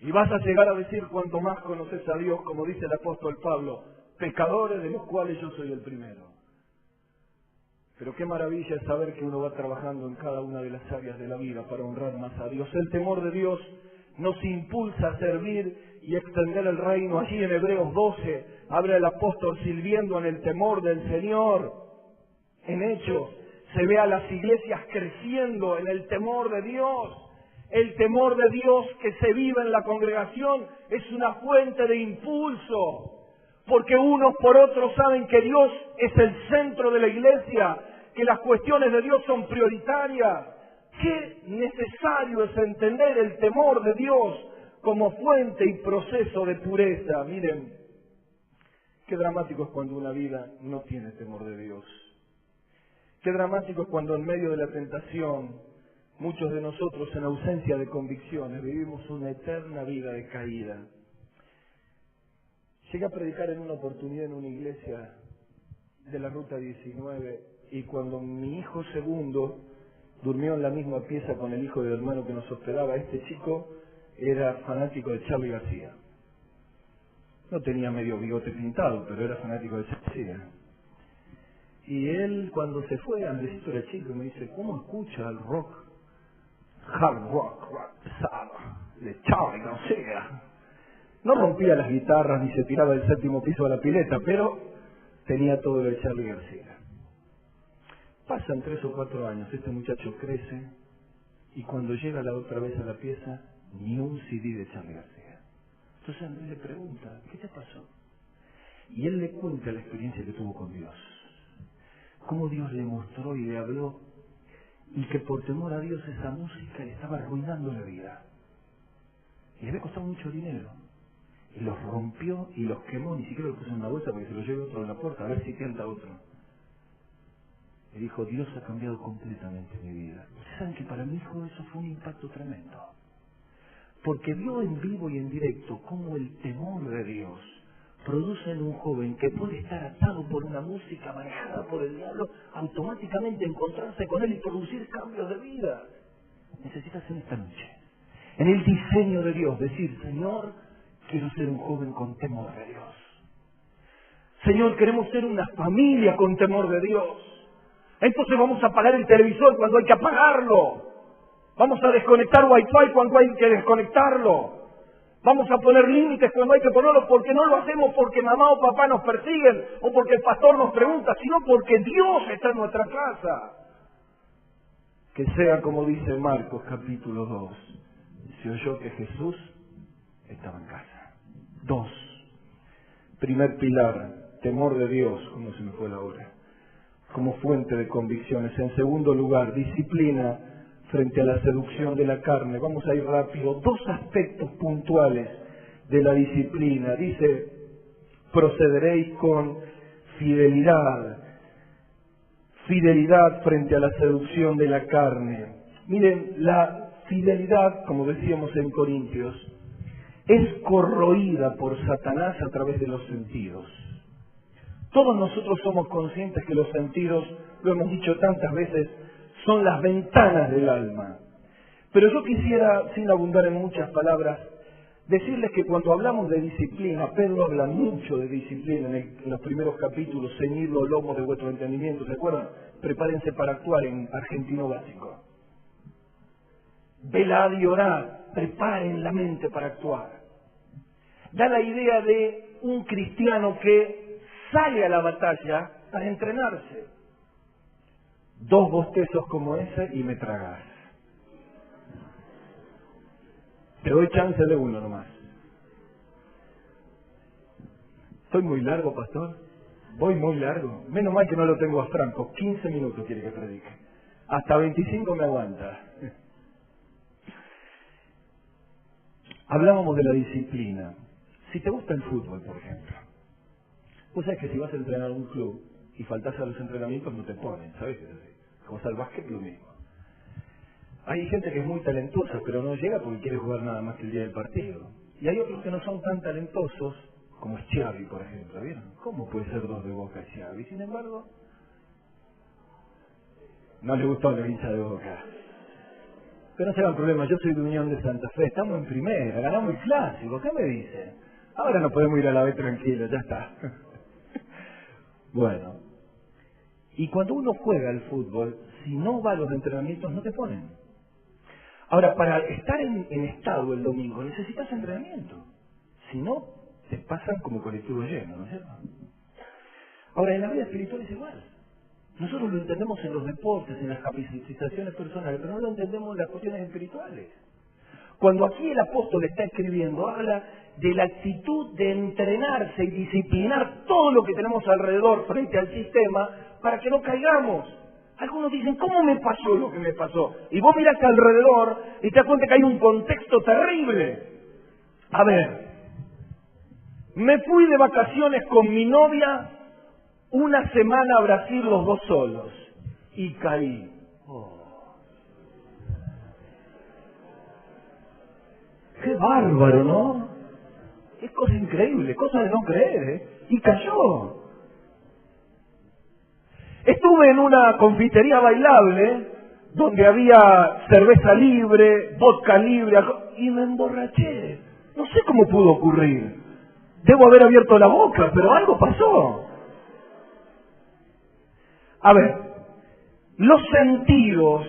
Y vas a llegar a decir, cuanto más conoces a Dios, como dice el apóstol Pablo, pecadores de los cuales yo soy el primero. Pero qué maravilla es saber que uno va trabajando en cada una de las áreas de la vida para honrar más a Dios. El temor de Dios nos impulsa a servir y extender el reino. Allí en Hebreos 12 habla el apóstol sirviendo en el temor del Señor. En Hechos se ve a las iglesias creciendo en el temor de Dios. El temor de Dios que se vive en la congregación es una fuente de impulso. Porque unos por otros saben que Dios es el centro de la iglesia, que las cuestiones de Dios son prioritarias. Qué necesario es entender el temor de Dios como fuente y proceso de pureza. Miren, qué dramático es cuando una vida no tiene temor de Dios. Qué dramático es cuando en medio de la tentación, muchos de nosotros en ausencia de convicciones vivimos una eterna vida de caída. Llegué a predicar en una oportunidad en una iglesia de la Ruta 19 y cuando mi hijo segundo durmió en la misma pieza con el hijo del hermano que nos hospedaba, este chico era fanático de Charly García. No tenía medio bigote pintado, pero era fanático de Charly García. Y él cuando se fue, Andresito era chico, me dice, ¿cómo escucha el rock? Hard rock pesado, de Charly García. No rompía las guitarras ni se tiraba del 7º piso a la pileta, pero tenía todo lo de Charly García. Pasan 3 o 4 años, este muchacho crece y cuando llega la otra vez a la pieza, ni un CD de Charly García. Entonces Andrés le pregunta, ¿qué te pasó? Y él le cuenta la experiencia que tuvo con Dios. Cómo Dios le mostró y le habló y que por temor a Dios esa música le estaba arruinando la vida. Y le había costado mucho dinero. Y los rompió y los quemó, ni siquiera lo puso en una bolsa porque se lo lleve otro en la puerta, a ver si tienta otro. Le dijo, Dios ha cambiado completamente mi vida. Ustedes saben que para mi hijo eso fue un impacto tremendo. Porque vio en vivo y en directo cómo el temor de Dios produce en un joven que puede estar atado por una música manejada por el diablo, automáticamente encontrarse con él y producir cambios de vida. Necesitas en esta noche, en el diseño de Dios, decir, Señor, quiero ser un joven con temor de Dios. Señor, queremos ser una familia con temor de Dios. Entonces vamos a apagar el televisor cuando hay que apagarlo. Vamos a desconectar Wi-Fi cuando hay que desconectarlo. Vamos a poner límites cuando hay que ponerlos, porque no lo hacemos porque mamá o papá nos persiguen o porque el pastor nos pregunta, sino porque Dios está en nuestra casa. Que sea como dice Marcos capítulo 2. Se oyó que Jesús estaba en casa. 2. Primer pilar, temor de Dios, como se me fue la hora, como fuente de convicciones. En segundo lugar, disciplina frente a la seducción de la carne. Vamos a ir rápido. 2 aspectos puntuales de la disciplina. Dice, procederéis con fidelidad. Fidelidad frente a la seducción de la carne. Miren, la fidelidad, como decíamos en Corintios, es corroída por Satanás a través de los sentidos. Todos nosotros somos conscientes que los sentidos, lo hemos dicho tantas veces, son las ventanas del alma. Pero yo quisiera, sin abundar en muchas palabras, decirles que cuando hablamos de disciplina, Pedro habla mucho de disciplina en los primeros capítulos, ceñid los lomos de vuestro entendimiento, ¿se acuerdan? Prepárense para actuar en argentino básico. Velad y orad, preparen la mente para actuar. Da la idea de un cristiano que sale a la batalla para entrenarse. 2 bostezos como ese y me tragás. Te doy chance de uno nomás. ¿Soy muy largo, pastor? Voy muy largo. Menos mal que no lo tengo a Franco. 15 minutos quiere que predique. Hasta 25 me aguanta. Hablábamos de la disciplina. Si te gusta el fútbol, por ejemplo, vos sabés que si vas a entrenar a un club y faltás a los entrenamientos no te ponen, ¿sabés qué es así? Como al básquet lo mismo. Hay gente que es muy talentosa, pero no llega porque quiere jugar nada más que el día del partido. Y hay otros que no son tan talentosos, como es Xavi, por ejemplo. ¿Vieron? ¿Cómo puede ser 2 de Boca Xavi? Sin embargo, no le gustó la hincha de Boca. Pero no se hagan problema, yo soy de Unión de Santa Fe, estamos en primera, ganamos el clásico, ¿qué me dicen? Ahora no podemos ir a la B tranquilo, ya está. Bueno, y cuando uno juega al fútbol, si no va a los entrenamientos, no te ponen. Ahora, para estar en estado el domingo, necesitas entrenamiento. Si no, te pasan como colectivo lleno, ¿no es cierto? Ahora, en la vida espiritual es igual. Nosotros lo entendemos en los deportes, en las capacitaciones personales, pero no lo entendemos en las cuestiones espirituales. Cuando aquí el apóstol está escribiendo, habla de la actitud de entrenarse y disciplinar todo lo que tenemos alrededor frente al sistema para que no caigamos. Algunos dicen, ¿cómo me pasó lo que me pasó? Y vos mirás alrededor y te das cuenta que hay un contexto terrible. A ver, me fui de vacaciones con mi novia una semana a Brasil los 2 solos y caí. ¡Qué bárbaro!, ¿no? Es cosa increíble, cosa de no creer, ¿eh? Y cayó. Estuve en una confitería bailable donde había cerveza libre, vodka libre, y me emborraché. No sé cómo pudo ocurrir. Debo haber abierto la boca, pero algo pasó. A ver, los sentidos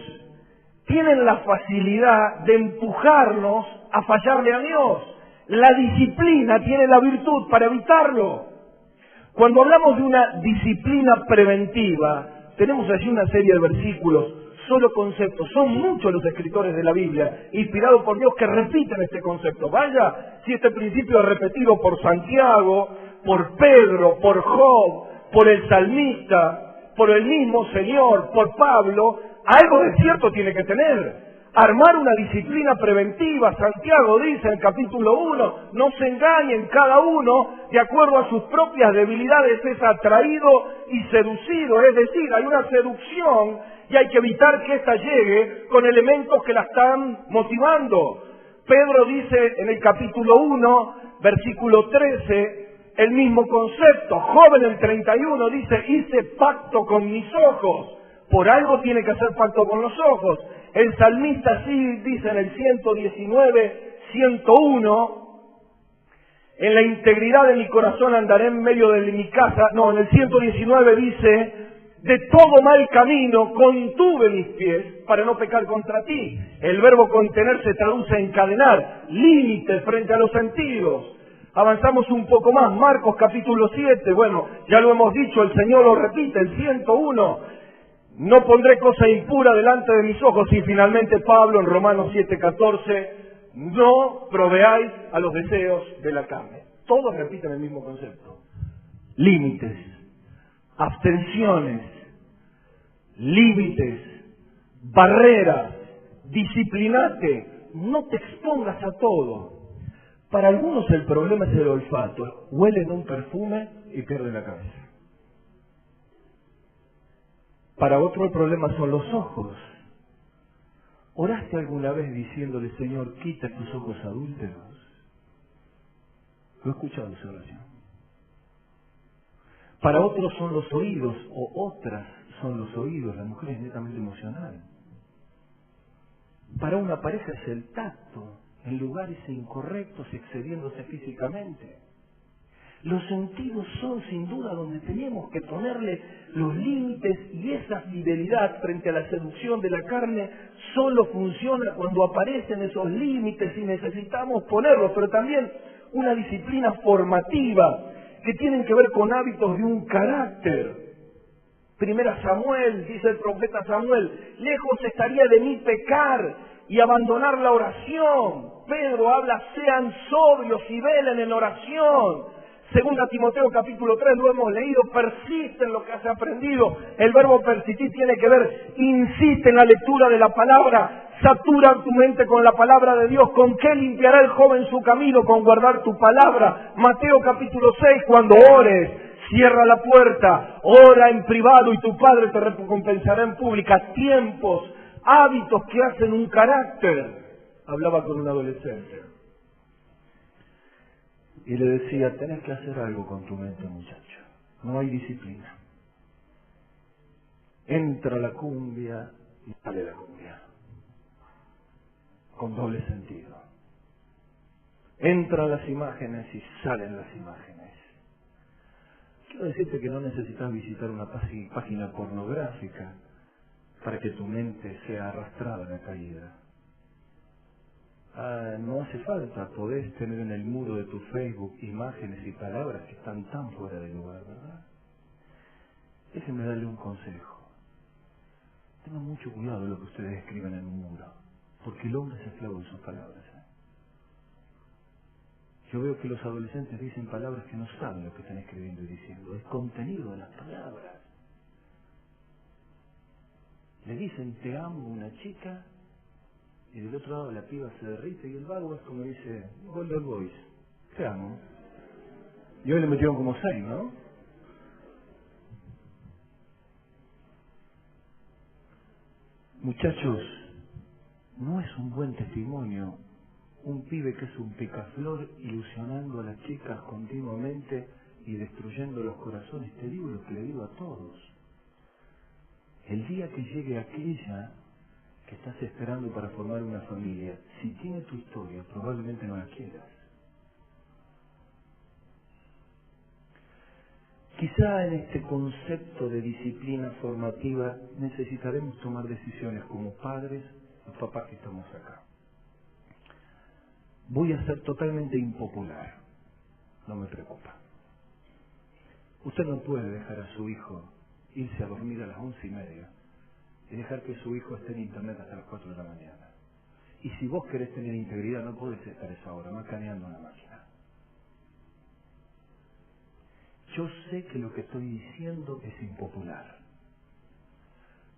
tienen la facilidad de empujarnos a fallarle a Dios. La disciplina tiene la virtud para evitarlo. Cuando hablamos de una disciplina preventiva, tenemos allí una serie de versículos, solo conceptos. Son muchos los escritores de la Biblia, inspirados por Dios, que repiten este concepto. Vaya, si este principio es repetido por Santiago, por Pedro, por Job, por el salmista, por el mismo Señor, por Pablo, algo de cierto tiene que tener. Armar una disciplina preventiva, Santiago dice en el capítulo 1, no se engañen, cada uno de acuerdo a sus propias debilidades es atraído y seducido, es decir, hay una seducción y hay que evitar que ésta llegue con elementos que la están motivando. Pedro dice en el capítulo 1, versículo 13, el mismo concepto. Joven en 31 dice, hice pacto con mis ojos. Por algo tiene que hacer pacto con los ojos. El salmista sí dice en el 119, 101, en la integridad de mi corazón andaré en medio de mi casa. No, en el 119 dice, de todo mal camino contuve mis pies para no pecar contra ti. El verbo contener se traduce en encadenar, límites frente a los sentidos. Avanzamos un poco más, Marcos capítulo 7, bueno, ya lo hemos dicho, el Señor lo repite, el 101. No pondré cosa impura delante de mis ojos. Y finalmente Pablo en Romanos 7:14, no proveáis a los deseos de la carne. Todos repiten el mismo concepto. Límites, abstenciones, límites, barreras, disciplinate, no te expongas a todo. Para algunos el problema es el olfato. Huelen un perfume y pierden la cabeza. Para otro el problema son los ojos. ¿Oraste alguna vez diciéndole, Señor, quita tus ojos adúlteros? Lo he escuchado esa oración. Para otros son los oídos, o otras son los oídos. La mujer es netamente emocional. Para una pareja es el tacto, en lugares incorrectos, excediéndose físicamente. Los sentidos son sin duda donde tenemos que ponerle los límites, y esa fidelidad frente a la seducción de la carne solo funciona cuando aparecen esos límites y necesitamos ponerlos, pero también una disciplina formativa que tienen que ver con hábitos de un carácter. Primera Samuel, dice el profeta Samuel, lejos estaría de mí pecar y abandonar la oración. Pedro habla, sean sobrios y velen en oración. Segunda Timoteo capítulo 3, lo hemos leído, persiste en lo que has aprendido. El verbo persistir tiene que ver, insiste en la lectura de la palabra, satura tu mente con la palabra de Dios. ¿Con qué limpiará el joven su camino? Con guardar tu palabra. Mateo capítulo 6, cuando ores, cierra la puerta, ora en privado y tu Padre te recompensará en pública. Tiempos, hábitos que hacen un carácter. Hablaba con un adolescente y le decía, tenés que hacer algo con tu mente, muchacho. No hay disciplina. Entra la cumbia y sale la cumbia. Con doble sentido. Entran las imágenes y salen las imágenes. Quiero decirte que no necesitas visitar una página pornográfica para que tu mente sea arrastrada a la caída. No hace falta, podés tener en el muro de tu Facebook imágenes y palabras que están tan fuera de lugar, ¿verdad? Déjenme darle un consejo. Tengan mucho cuidado de lo que ustedes escriben en un muro, porque el hombre es esclavo de sus palabras. Yo veo que los adolescentes dicen palabras que no saben lo que están escribiendo y diciendo. Es contenido de las palabras. Le dicen te amo a una chica, y del otro lado la piba se derrite y el vago es como dice, Golden Boys, te amo. Y hoy le metieron como 6, ¿no? Muchachos, no es un buen testimonio un pibe que es un picaflor ilusionando a las chicas continuamente y destruyendo los corazones. Te digo lo que le digo a todos. El día que llegue aquella que estás esperando para formar una familia, si tiene tu historia, probablemente no la quieras. Quizá en este concepto de disciplina formativa necesitaremos tomar decisiones como padres o papás que estamos acá. voy a ser totalmente impopular. No me preocupa. Usted no puede dejar a su hijo irse a dormir a las 11:30 y dejar que su hijo esté en internet hasta las 4 de la mañana. Y si vos querés tener integridad, no podés estar a esa hora macaneando una máquina. Yo sé que lo que estoy diciendo es impopular,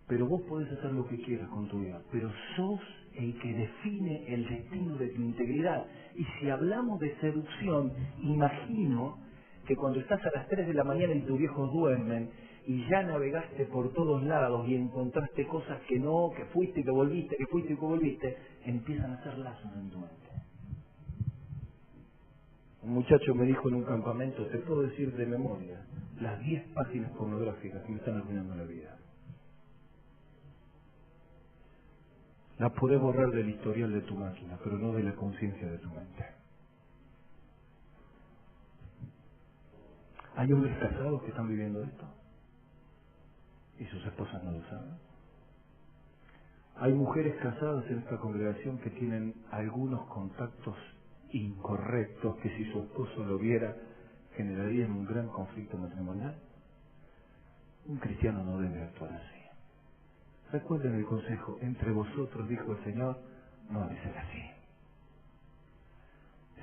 pero vos podés hacer lo que quieras con tu vida, pero sos el que define el destino de tu integridad. Y si hablamos de seducción, imagino que cuando estás a las 3 de la mañana y tus viejos duermen y ya navegaste por todos lados y encontraste cosas que no, que fuiste y que volviste, que fuiste y que volviste, empiezan a hacer lazos en tu mente. Un muchacho me dijo en un campamento, te puedo decir de memoria, las 10 páginas pornográficas que me están arruinando la vida. Las podés borrar del historial de tu máquina, pero no de la conciencia de tu mente. ¿Hay hombres casados que están viviendo esto? ¿Y sus esposas no lo saben? Hay mujeres casadas en esta congregación que tienen algunos contactos incorrectos que si su esposo lo viera generarían un gran conflicto matrimonial. Un cristiano no debe actuar así. Recuerden el consejo, entre vosotros, dijo el Señor, no ha de ser así.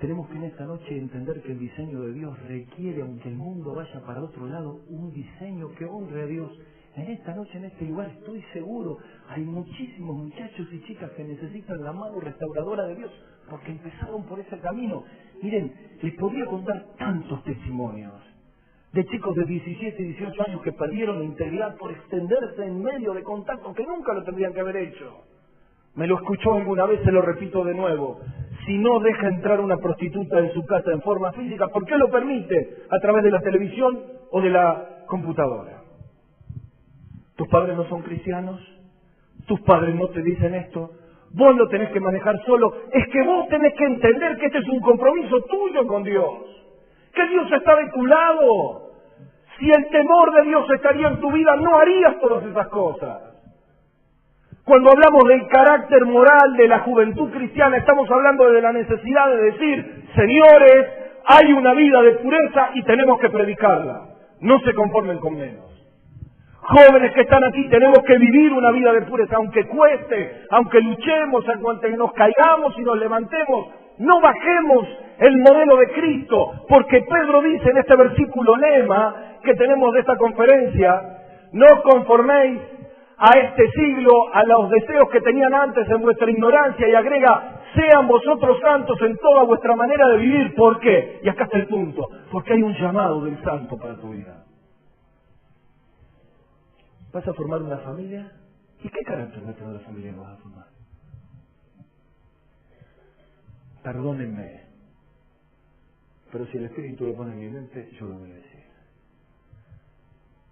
Tenemos que en esta noche entender que el diseño de Dios requiere, aunque el mundo vaya para otro lado, un diseño que honre a Dios. En esta noche, en este lugar, estoy seguro, hay muchísimos muchachos y chicas que necesitan la mano restauradora de Dios, porque empezaron por ese camino. Miren, les podría contar tantos testimonios de chicos de 17 y 18 años que perdieron la integridad por extenderse en medio de contactos que nunca lo tendrían que haber hecho. Me lo escuchó alguna vez, se lo repito de nuevo. Si no deja entrar una prostituta en su casa en forma física, ¿por qué lo permite? ¿A través de la televisión o de la computadora? ¿Tus padres no son cristianos? ¿Tus padres no te dicen esto? Vos lo tenés que manejar solo. Es que vos tenés que entender que este es un compromiso tuyo con Dios. Que Dios está de tu lado. Si el temor de Dios estaría en tu vida, no harías todas esas cosas. Cuando hablamos del carácter moral de la juventud cristiana, estamos hablando de la necesidad de decir, señores, hay una vida de pureza y tenemos que predicarla. No se conformen con menos. Jóvenes que están aquí, tenemos que vivir una vida de pureza, aunque cueste, aunque luchemos, aunque nos caigamos y nos levantemos. No bajemos el modelo de Cristo, porque Pedro dice en este versículo lema que tenemos de esta conferencia, no conforméis a este siglo, a los deseos que tenían antes en vuestra ignorancia, y agrega, sean vosotros santos en toda vuestra manera de vivir. ¿Por qué? Y acá está el punto, porque hay un llamado del santo para tu vida. ¿Vas a formar una familia? ¿Y qué carácter va a tener la familia que vas a formar? Perdónenme, pero si el Espíritu lo pone en mi mente, yo lo voy a decir.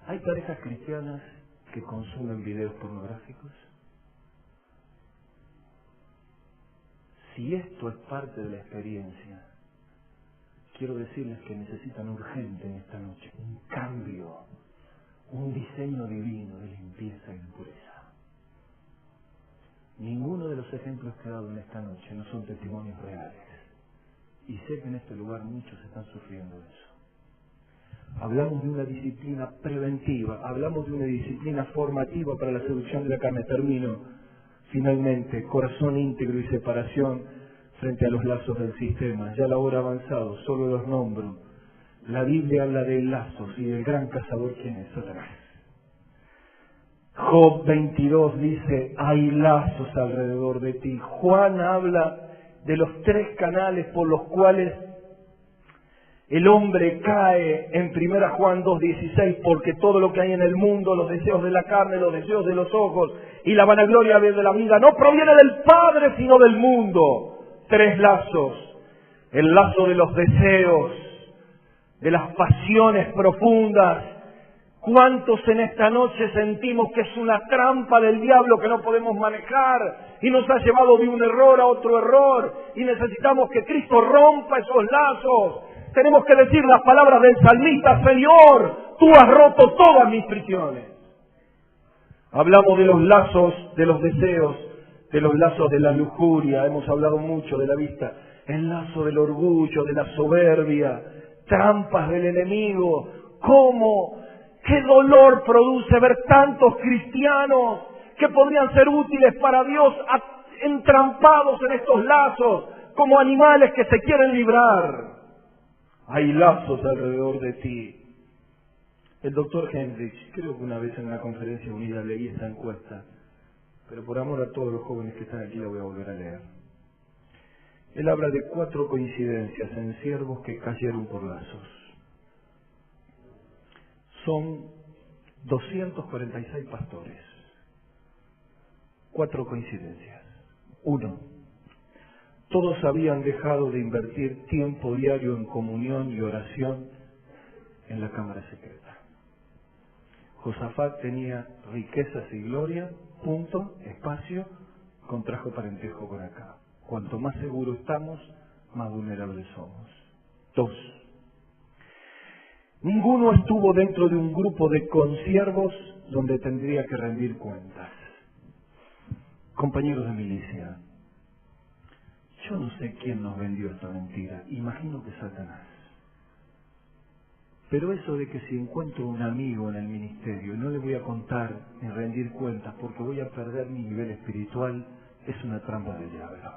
¿Hay parejas cristianas que consumen videos pornográficos? Si esto es parte de la experiencia, quiero decirles que necesitan urgente en esta noche un cambio, un diseño divino de limpieza y de pureza. Ninguno de los ejemplos que he dado en esta noche no son testimonios reales. Y sé que en este lugar muchos están sufriendo eso. Hablamos de una disciplina preventiva, hablamos de una disciplina formativa para la seducción de la carne. Termino. Finalmente, corazón íntegro y separación frente a los lazos del sistema. Ya la hora ha avanzado, solo los nombro. La Biblia habla de lazos y del gran cazador, ¿quién es? Satanás. Job 22 dice, hay lazos alrededor de ti. Juan habla de los 3 canales por los cuales el hombre cae en 1 Juan 2:16, porque todo lo que hay en el mundo, los deseos de la carne, los deseos de los ojos y la vanagloria de la vida, no proviene del Padre, sino del mundo. 3 lazos. El lazo de los deseos, de las pasiones profundas. ¿Cuántos en esta noche sentimos que es una trampa del diablo que no podemos manejar y nos ha llevado de un error a otro error y necesitamos que Cristo rompa esos lazos? Tenemos que decir las palabras del salmista, Señor, tú has roto todas mis prisiones. Hablamos de los lazos de los deseos, de los lazos de la lujuria, hemos hablado mucho de la vista. el lazo del orgullo, de la soberbia, trampas del enemigo. ¿Cómo? ¡Qué dolor produce ver tantos cristianos que podrían ser útiles para Dios entrampados en estos lazos como animales que se quieren librar! Hay lazos alrededor de ti. El doctor Hendricks, creo que una vez en una conferencia unida leí esta encuesta, pero por amor a todos los jóvenes que están aquí la voy a volver a leer. Él habla de 4 coincidencias en siervos que cayeron por lazos. Son 246 pastores. 4 coincidencias. 1. Todos habían dejado de invertir tiempo diario en comunión y oración en la cámara secreta. Josafat tenía riquezas y gloria, punto, espacio, contrajo parentesco con acá. Cuanto más seguros estamos, más vulnerables somos. 2. Ninguno estuvo dentro de un grupo de consiervos donde tendría que rendir cuentas. Compañeros de milicia, yo no sé quién nos vendió esta mentira, imagino que Satanás. Pero eso de que si encuentro un amigo en el ministerio, no le voy a contar ni rendir cuentas porque voy a perder mi nivel espiritual, es una trampa del diablo.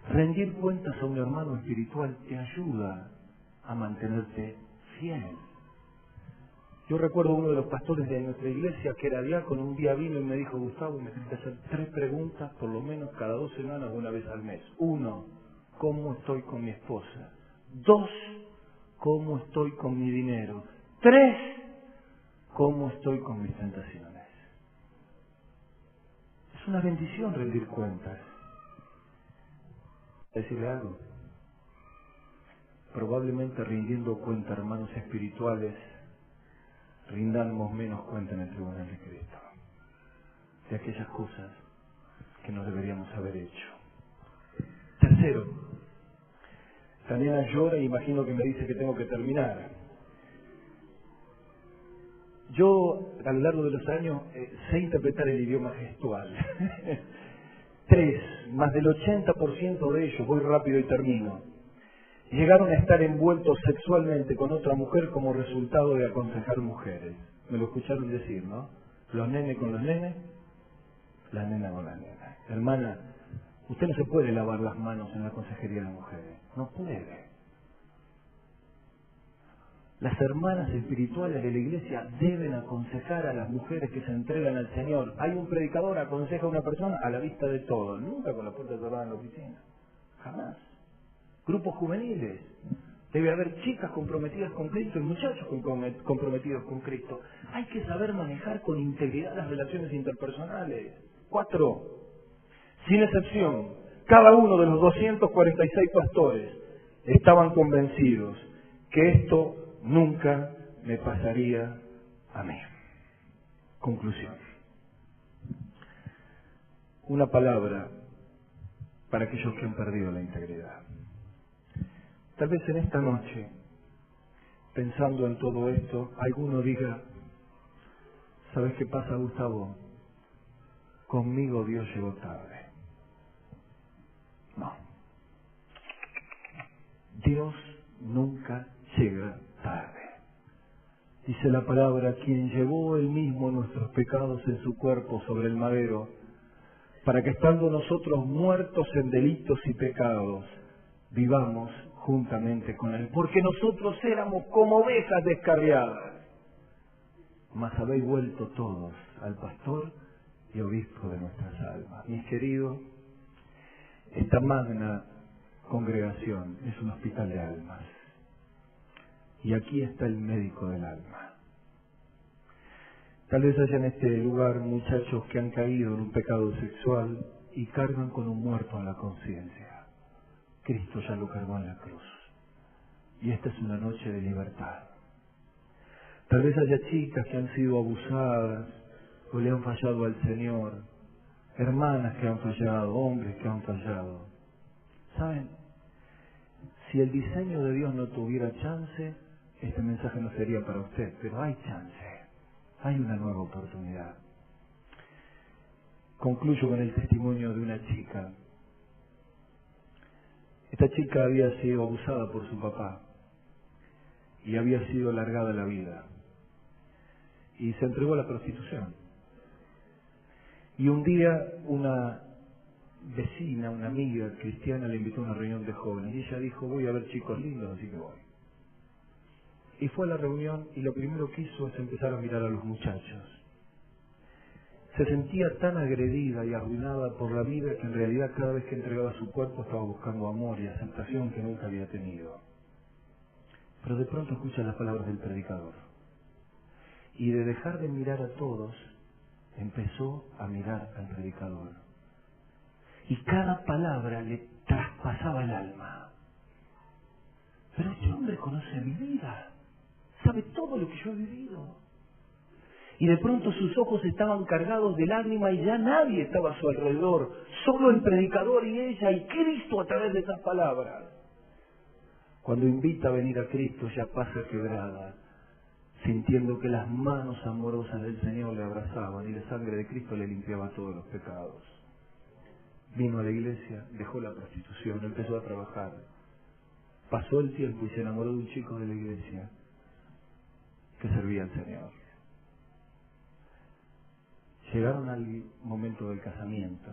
Rendir cuentas a un hermano espiritual te ayuda a mantenerte fiel. Yo recuerdo uno de los pastores de nuestra iglesia que era diácono, un día vino y me dijo: Gustavo, me tienes que hacer 3 preguntas por lo menos cada 2 semanas o una vez al mes. 1, ¿cómo estoy con mi esposa? 2, ¿cómo estoy con mi dinero? 3, ¿cómo estoy con mis tentaciones? Es una bendición rendir cuentas. ¿Decirle algo? Probablemente rindiendo cuenta, hermanos espirituales, rindamos menos cuenta en el tribunal de Cristo de aquellas cosas que no deberíamos haber hecho. 3, la nena llora y imagino que me dice que tengo que terminar. Yo, a lo largo de los años, sé interpretar el idioma gestual. 3, más del 80% de ellos, voy rápido y termino, llegaron a estar envueltos sexualmente con otra mujer como resultado de aconsejar mujeres. Me lo escucharon decir, ¿no? Los nenes con los nenes, la nena con la nena. Hermana, usted no se puede lavar las manos en la consejería de mujeres. No puede. Las hermanas espirituales de la iglesia deben aconsejar a las mujeres que se entregan al Señor. Hay un predicador, aconseja a una persona a la vista de todos, nunca con la puerta cerrada en la oficina. Jamás. Grupos juveniles. Debe haber chicas comprometidas con Cristo y muchachos comprometidos con Cristo. Hay que saber manejar con integridad las relaciones interpersonales. 4. Sin excepción, cada uno de los 246 pastores estaban convencidos que esto nunca me pasaría a mí. Conclusión. Una palabra para aquellos que han perdido la integridad. Tal vez en esta noche, pensando en todo esto, alguno diga: ¿sabes qué pasa, Gustavo? Conmigo Dios llegó tarde. No. Dios nunca llega tarde. Dice la palabra: quien llevó él mismo nuestros pecados en su cuerpo sobre el madero, para que estando nosotros muertos en delitos y pecados, vivamos juntamente con él. Porque nosotros éramos como ovejas descarriadas, mas habéis vuelto todos al pastor y obispo de nuestras almas. Mis queridos, esta magna congregación es un hospital de almas. Y aquí está el médico del alma. Tal vez haya en este lugar muchachos que han caído en un pecado sexual y cargan con un muerto en la conciencia. Cristo ya lo cargó en la cruz. Y esta es una noche de libertad. Tal vez haya chicas que han sido abusadas o le han fallado al Señor. Hermanas que han fallado, hombres que han fallado. ¿Saben? Si el diseño de Dios no tuviera chance, este mensaje no sería para usted, pero hay chance. Hay una nueva oportunidad. Concluyo con el testimonio de una chica Esta chica había sido abusada por su papá y había sido largada la vida y se entregó a la prostitución. Y un día una vecina, una amiga cristiana le invitó a una reunión de jóvenes y ella dijo: voy a ver chicos lindos, así que voy. Y fue a la reunión y lo primero que hizo es empezar a mirar a los muchachos. Se sentía tan agredida y arruinada por la vida que en realidad cada vez que entregaba su cuerpo estaba buscando amor y aceptación que nunca había tenido. Pero de pronto escucha las palabras del predicador y de dejar de mirar a todos empezó a mirar al predicador y cada palabra le traspasaba el alma. Pero este hombre conoce mi vida, sabe todo lo que yo he vivido. Y de pronto sus ojos estaban cargados de lágrimas y ya nadie estaba a su alrededor, solo el predicador y ella y Cristo a través de esas palabras. Cuando invita a venir a Cristo, ella pasa quebrada, sintiendo que las manos amorosas del Señor le abrazaban y la sangre de Cristo le limpiaba todos los pecados. Vino a la iglesia, dejó la prostitución, empezó a trabajar. Pasó el tiempo y se enamoró de un chico de la iglesia que servía al Señor. Llegaron al momento del casamiento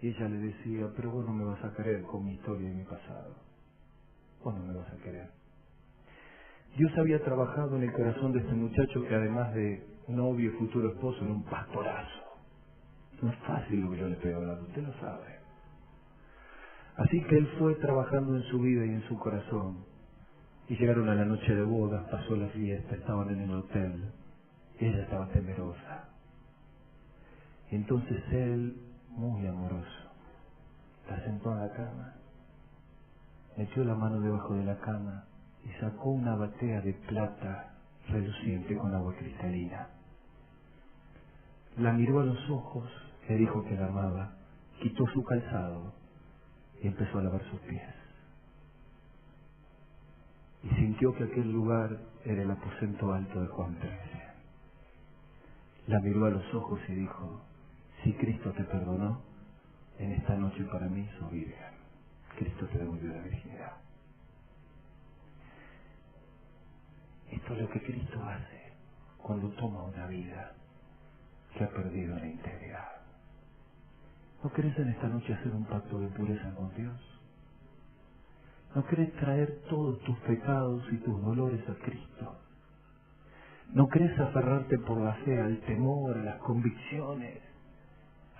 y ella le decía: pero vos no me vas a querer con mi historia y mi pasado. Vos no me vas a querer. Dios había trabajado en el corazón de este muchacho que además de novio y futuro esposo era un pastorazo. No es fácil lo que yo le estoy hablando, usted lo sabe. Así que él fue trabajando en su vida y en su corazón. Y llegaron a la noche de bodas, pasó la fiesta, estaban en el hotel. Ella estaba temerosa. Y entonces él, muy amoroso, la sentó en la cama, metió la mano debajo de la cama y sacó una batea de plata reluciente con agua cristalina. La miró a los ojos, le dijo que la amaba, quitó su calzado y empezó a lavar sus pies. Y sintió que aquel lugar era el aposento alto de Juan 13. La miró a los ojos y dijo: si Cristo te perdonó, en esta noche para mí sos virgen. Cristo te devolvió la virginidad. Esto es lo que Cristo hace cuando toma una vida que ha perdido la integridad. ¿No querés en esta noche hacer un pacto de pureza con Dios? ¿No querés traer todos tus pecados y tus dolores a Cristo? ¿No querés aferrarte por la fe al temor, a las convicciones,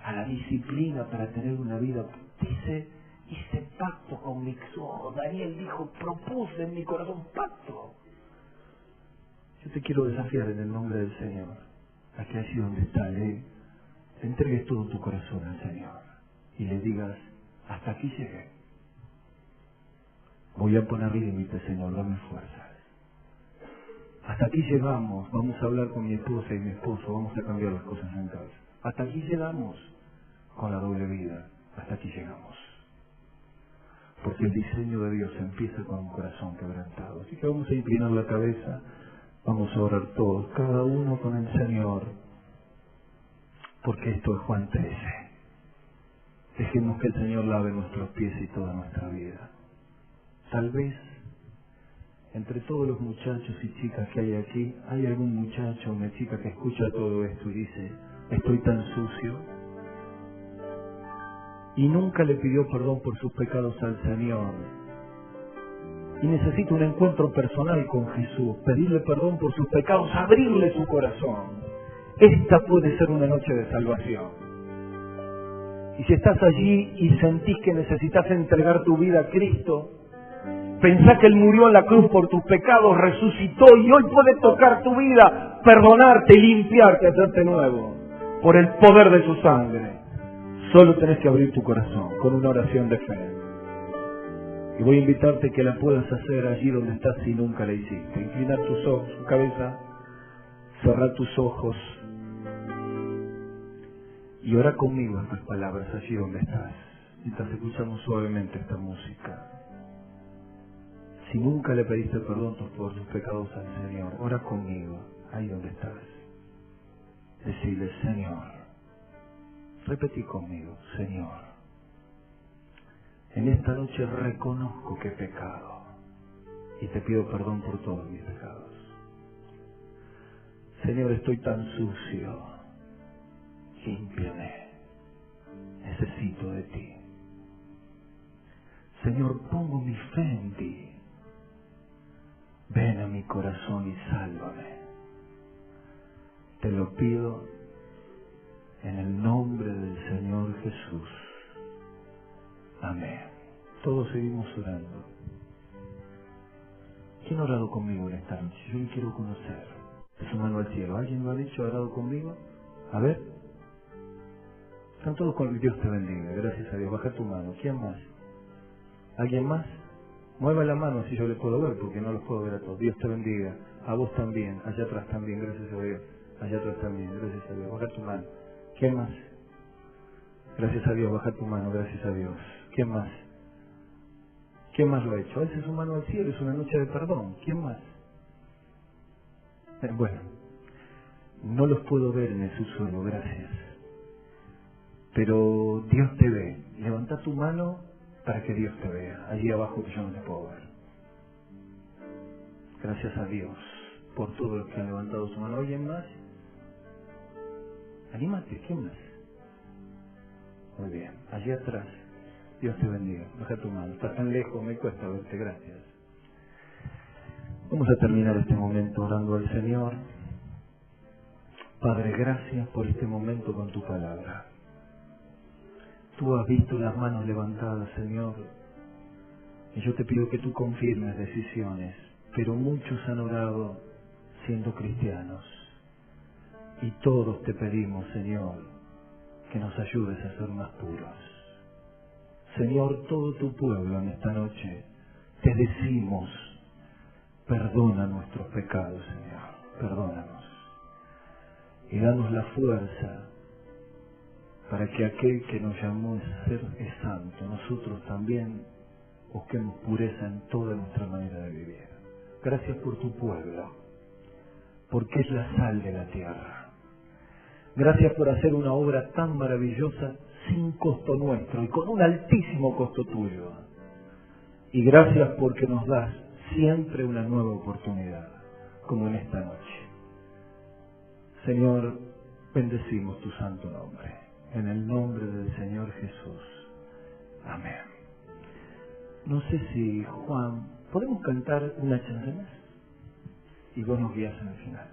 a la disciplina para tener una vida? Dice: hice pacto con mis ojos. Daniel dijo: propuse en mi corazón pacto. Yo te quiero desafiar en el nombre del Señor a que allí donde está le entregues todo tu corazón al Señor y le digas: hasta aquí llegué. Voy a poner límite, Señor, dame fuerzas. Hasta aquí llegamos, vamos a hablar con mi esposa y mi esposo, vamos a cambiar las cosas en casa. Hasta aquí llegamos con la doble vida, hasta aquí llegamos. Porque el diseño de Dios empieza con un corazón quebrantado. Así que vamos a inclinar la cabeza, vamos a orar todos, cada uno con el Señor, porque esto es Juan 13. Dejemos que el Señor lave nuestros pies y toda nuestra vida. Tal vez entre todos los muchachos y chicas que hay aquí, hay algún muchacho o una chica que escucha todo esto y dice: estoy tan sucio, y nunca le pidió perdón por sus pecados al Señor, y necesita un encuentro personal con Jesús, pedirle perdón por sus pecados, abrirle su corazón. Esta puede ser una noche de salvación. Y si estás allí y sentís que necesitas entregar tu vida a Cristo, pensá que Él murió en la cruz por tus pecados, resucitó y hoy puede tocar tu vida, perdonarte, limpiarte, hacerte nuevo, por el poder de su sangre. Solo tenés que abrir tu corazón con una oración de fe. Y voy a invitarte que la puedas hacer allí donde estás si nunca la hiciste. Inclinar tus ojos, tu cabeza, cerrar tus ojos y ora conmigo estas palabras allí donde estás, mientras escuchamos suavemente esta música. Si nunca le pediste perdón por tus pecados al Señor, ora conmigo, ahí donde estás. Decirle: Señor, repetí conmigo: Señor, En esta noche reconozco que he pecado y te pido perdón por todos mis pecados. Señor, estoy tan sucio, límpiame, necesito de ti. Señor, pongo mi fe en ti. Ven a mi corazón y sálvame. Te lo pido en el nombre del Señor Jesús. Amén. Todos seguimos orando. ¿Quién ha orado conmigo en esta noche? Yo le quiero conocer. De su mano al cielo. ¿Alguien lo ha dicho? ¿Ha orado conmigo? A ver. Están todos con Dios te bendiga. Gracias a Dios. Baja tu mano. ¿Quién más? ¿Alguien más? Mueva la mano si yo le puedo ver, porque no los puedo ver a todos. Dios te bendiga. A vos también. Allá atrás también. Gracias a Dios. Allá atrás también. Gracias a Dios. Baja tu mano. ¿Quién más? Gracias a Dios. Baja tu mano. Gracias a Dios. ¿Quién más? ¿Quién más lo ha hecho? Alce su mano al cielo. Es una noche de perdón. ¿Quién más? Bueno, no los puedo ver en el subsuelo. Gracias. Pero Dios te ve. Levanta tu mano para que Dios te vea. Allí abajo que yo no te puedo ver. Gracias a Dios por todos los que han levantado su mano. ¿Alguien más? Anímate. ¿Quién más? Muy bien. Allí atrás. Dios te bendiga. Baja tu mano. Estás tan lejos, me cuesta verte. Gracias. Vamos a terminar este momento orando al Señor. Padre, gracias por este momento con tu palabra. Tú has visto las manos levantadas, Señor, y yo te pido que tú confirmes decisiones, pero muchos han orado siendo cristianos, y todos te pedimos, Señor, que nos ayudes a ser más puros. Señor, todo tu pueblo en esta noche, te decimos, perdona nuestros pecados, Señor, perdónanos, y danos la fuerza para que aquel que nos llamó es santo, nosotros también busquemos pureza en toda nuestra manera de vivir. Gracias por tu pueblo, porque es la sal de la tierra. Gracias por hacer una obra tan maravillosa sin costo nuestro y con un altísimo costo tuyo. Y gracias porque nos das siempre una nueva oportunidad, como en esta noche. Señor, bendecimos tu santo nombre. En el nombre del Señor Jesús. Amén. No sé si, Juan, ¿podemos cantar una chanza más? Y vos nos guías en el final.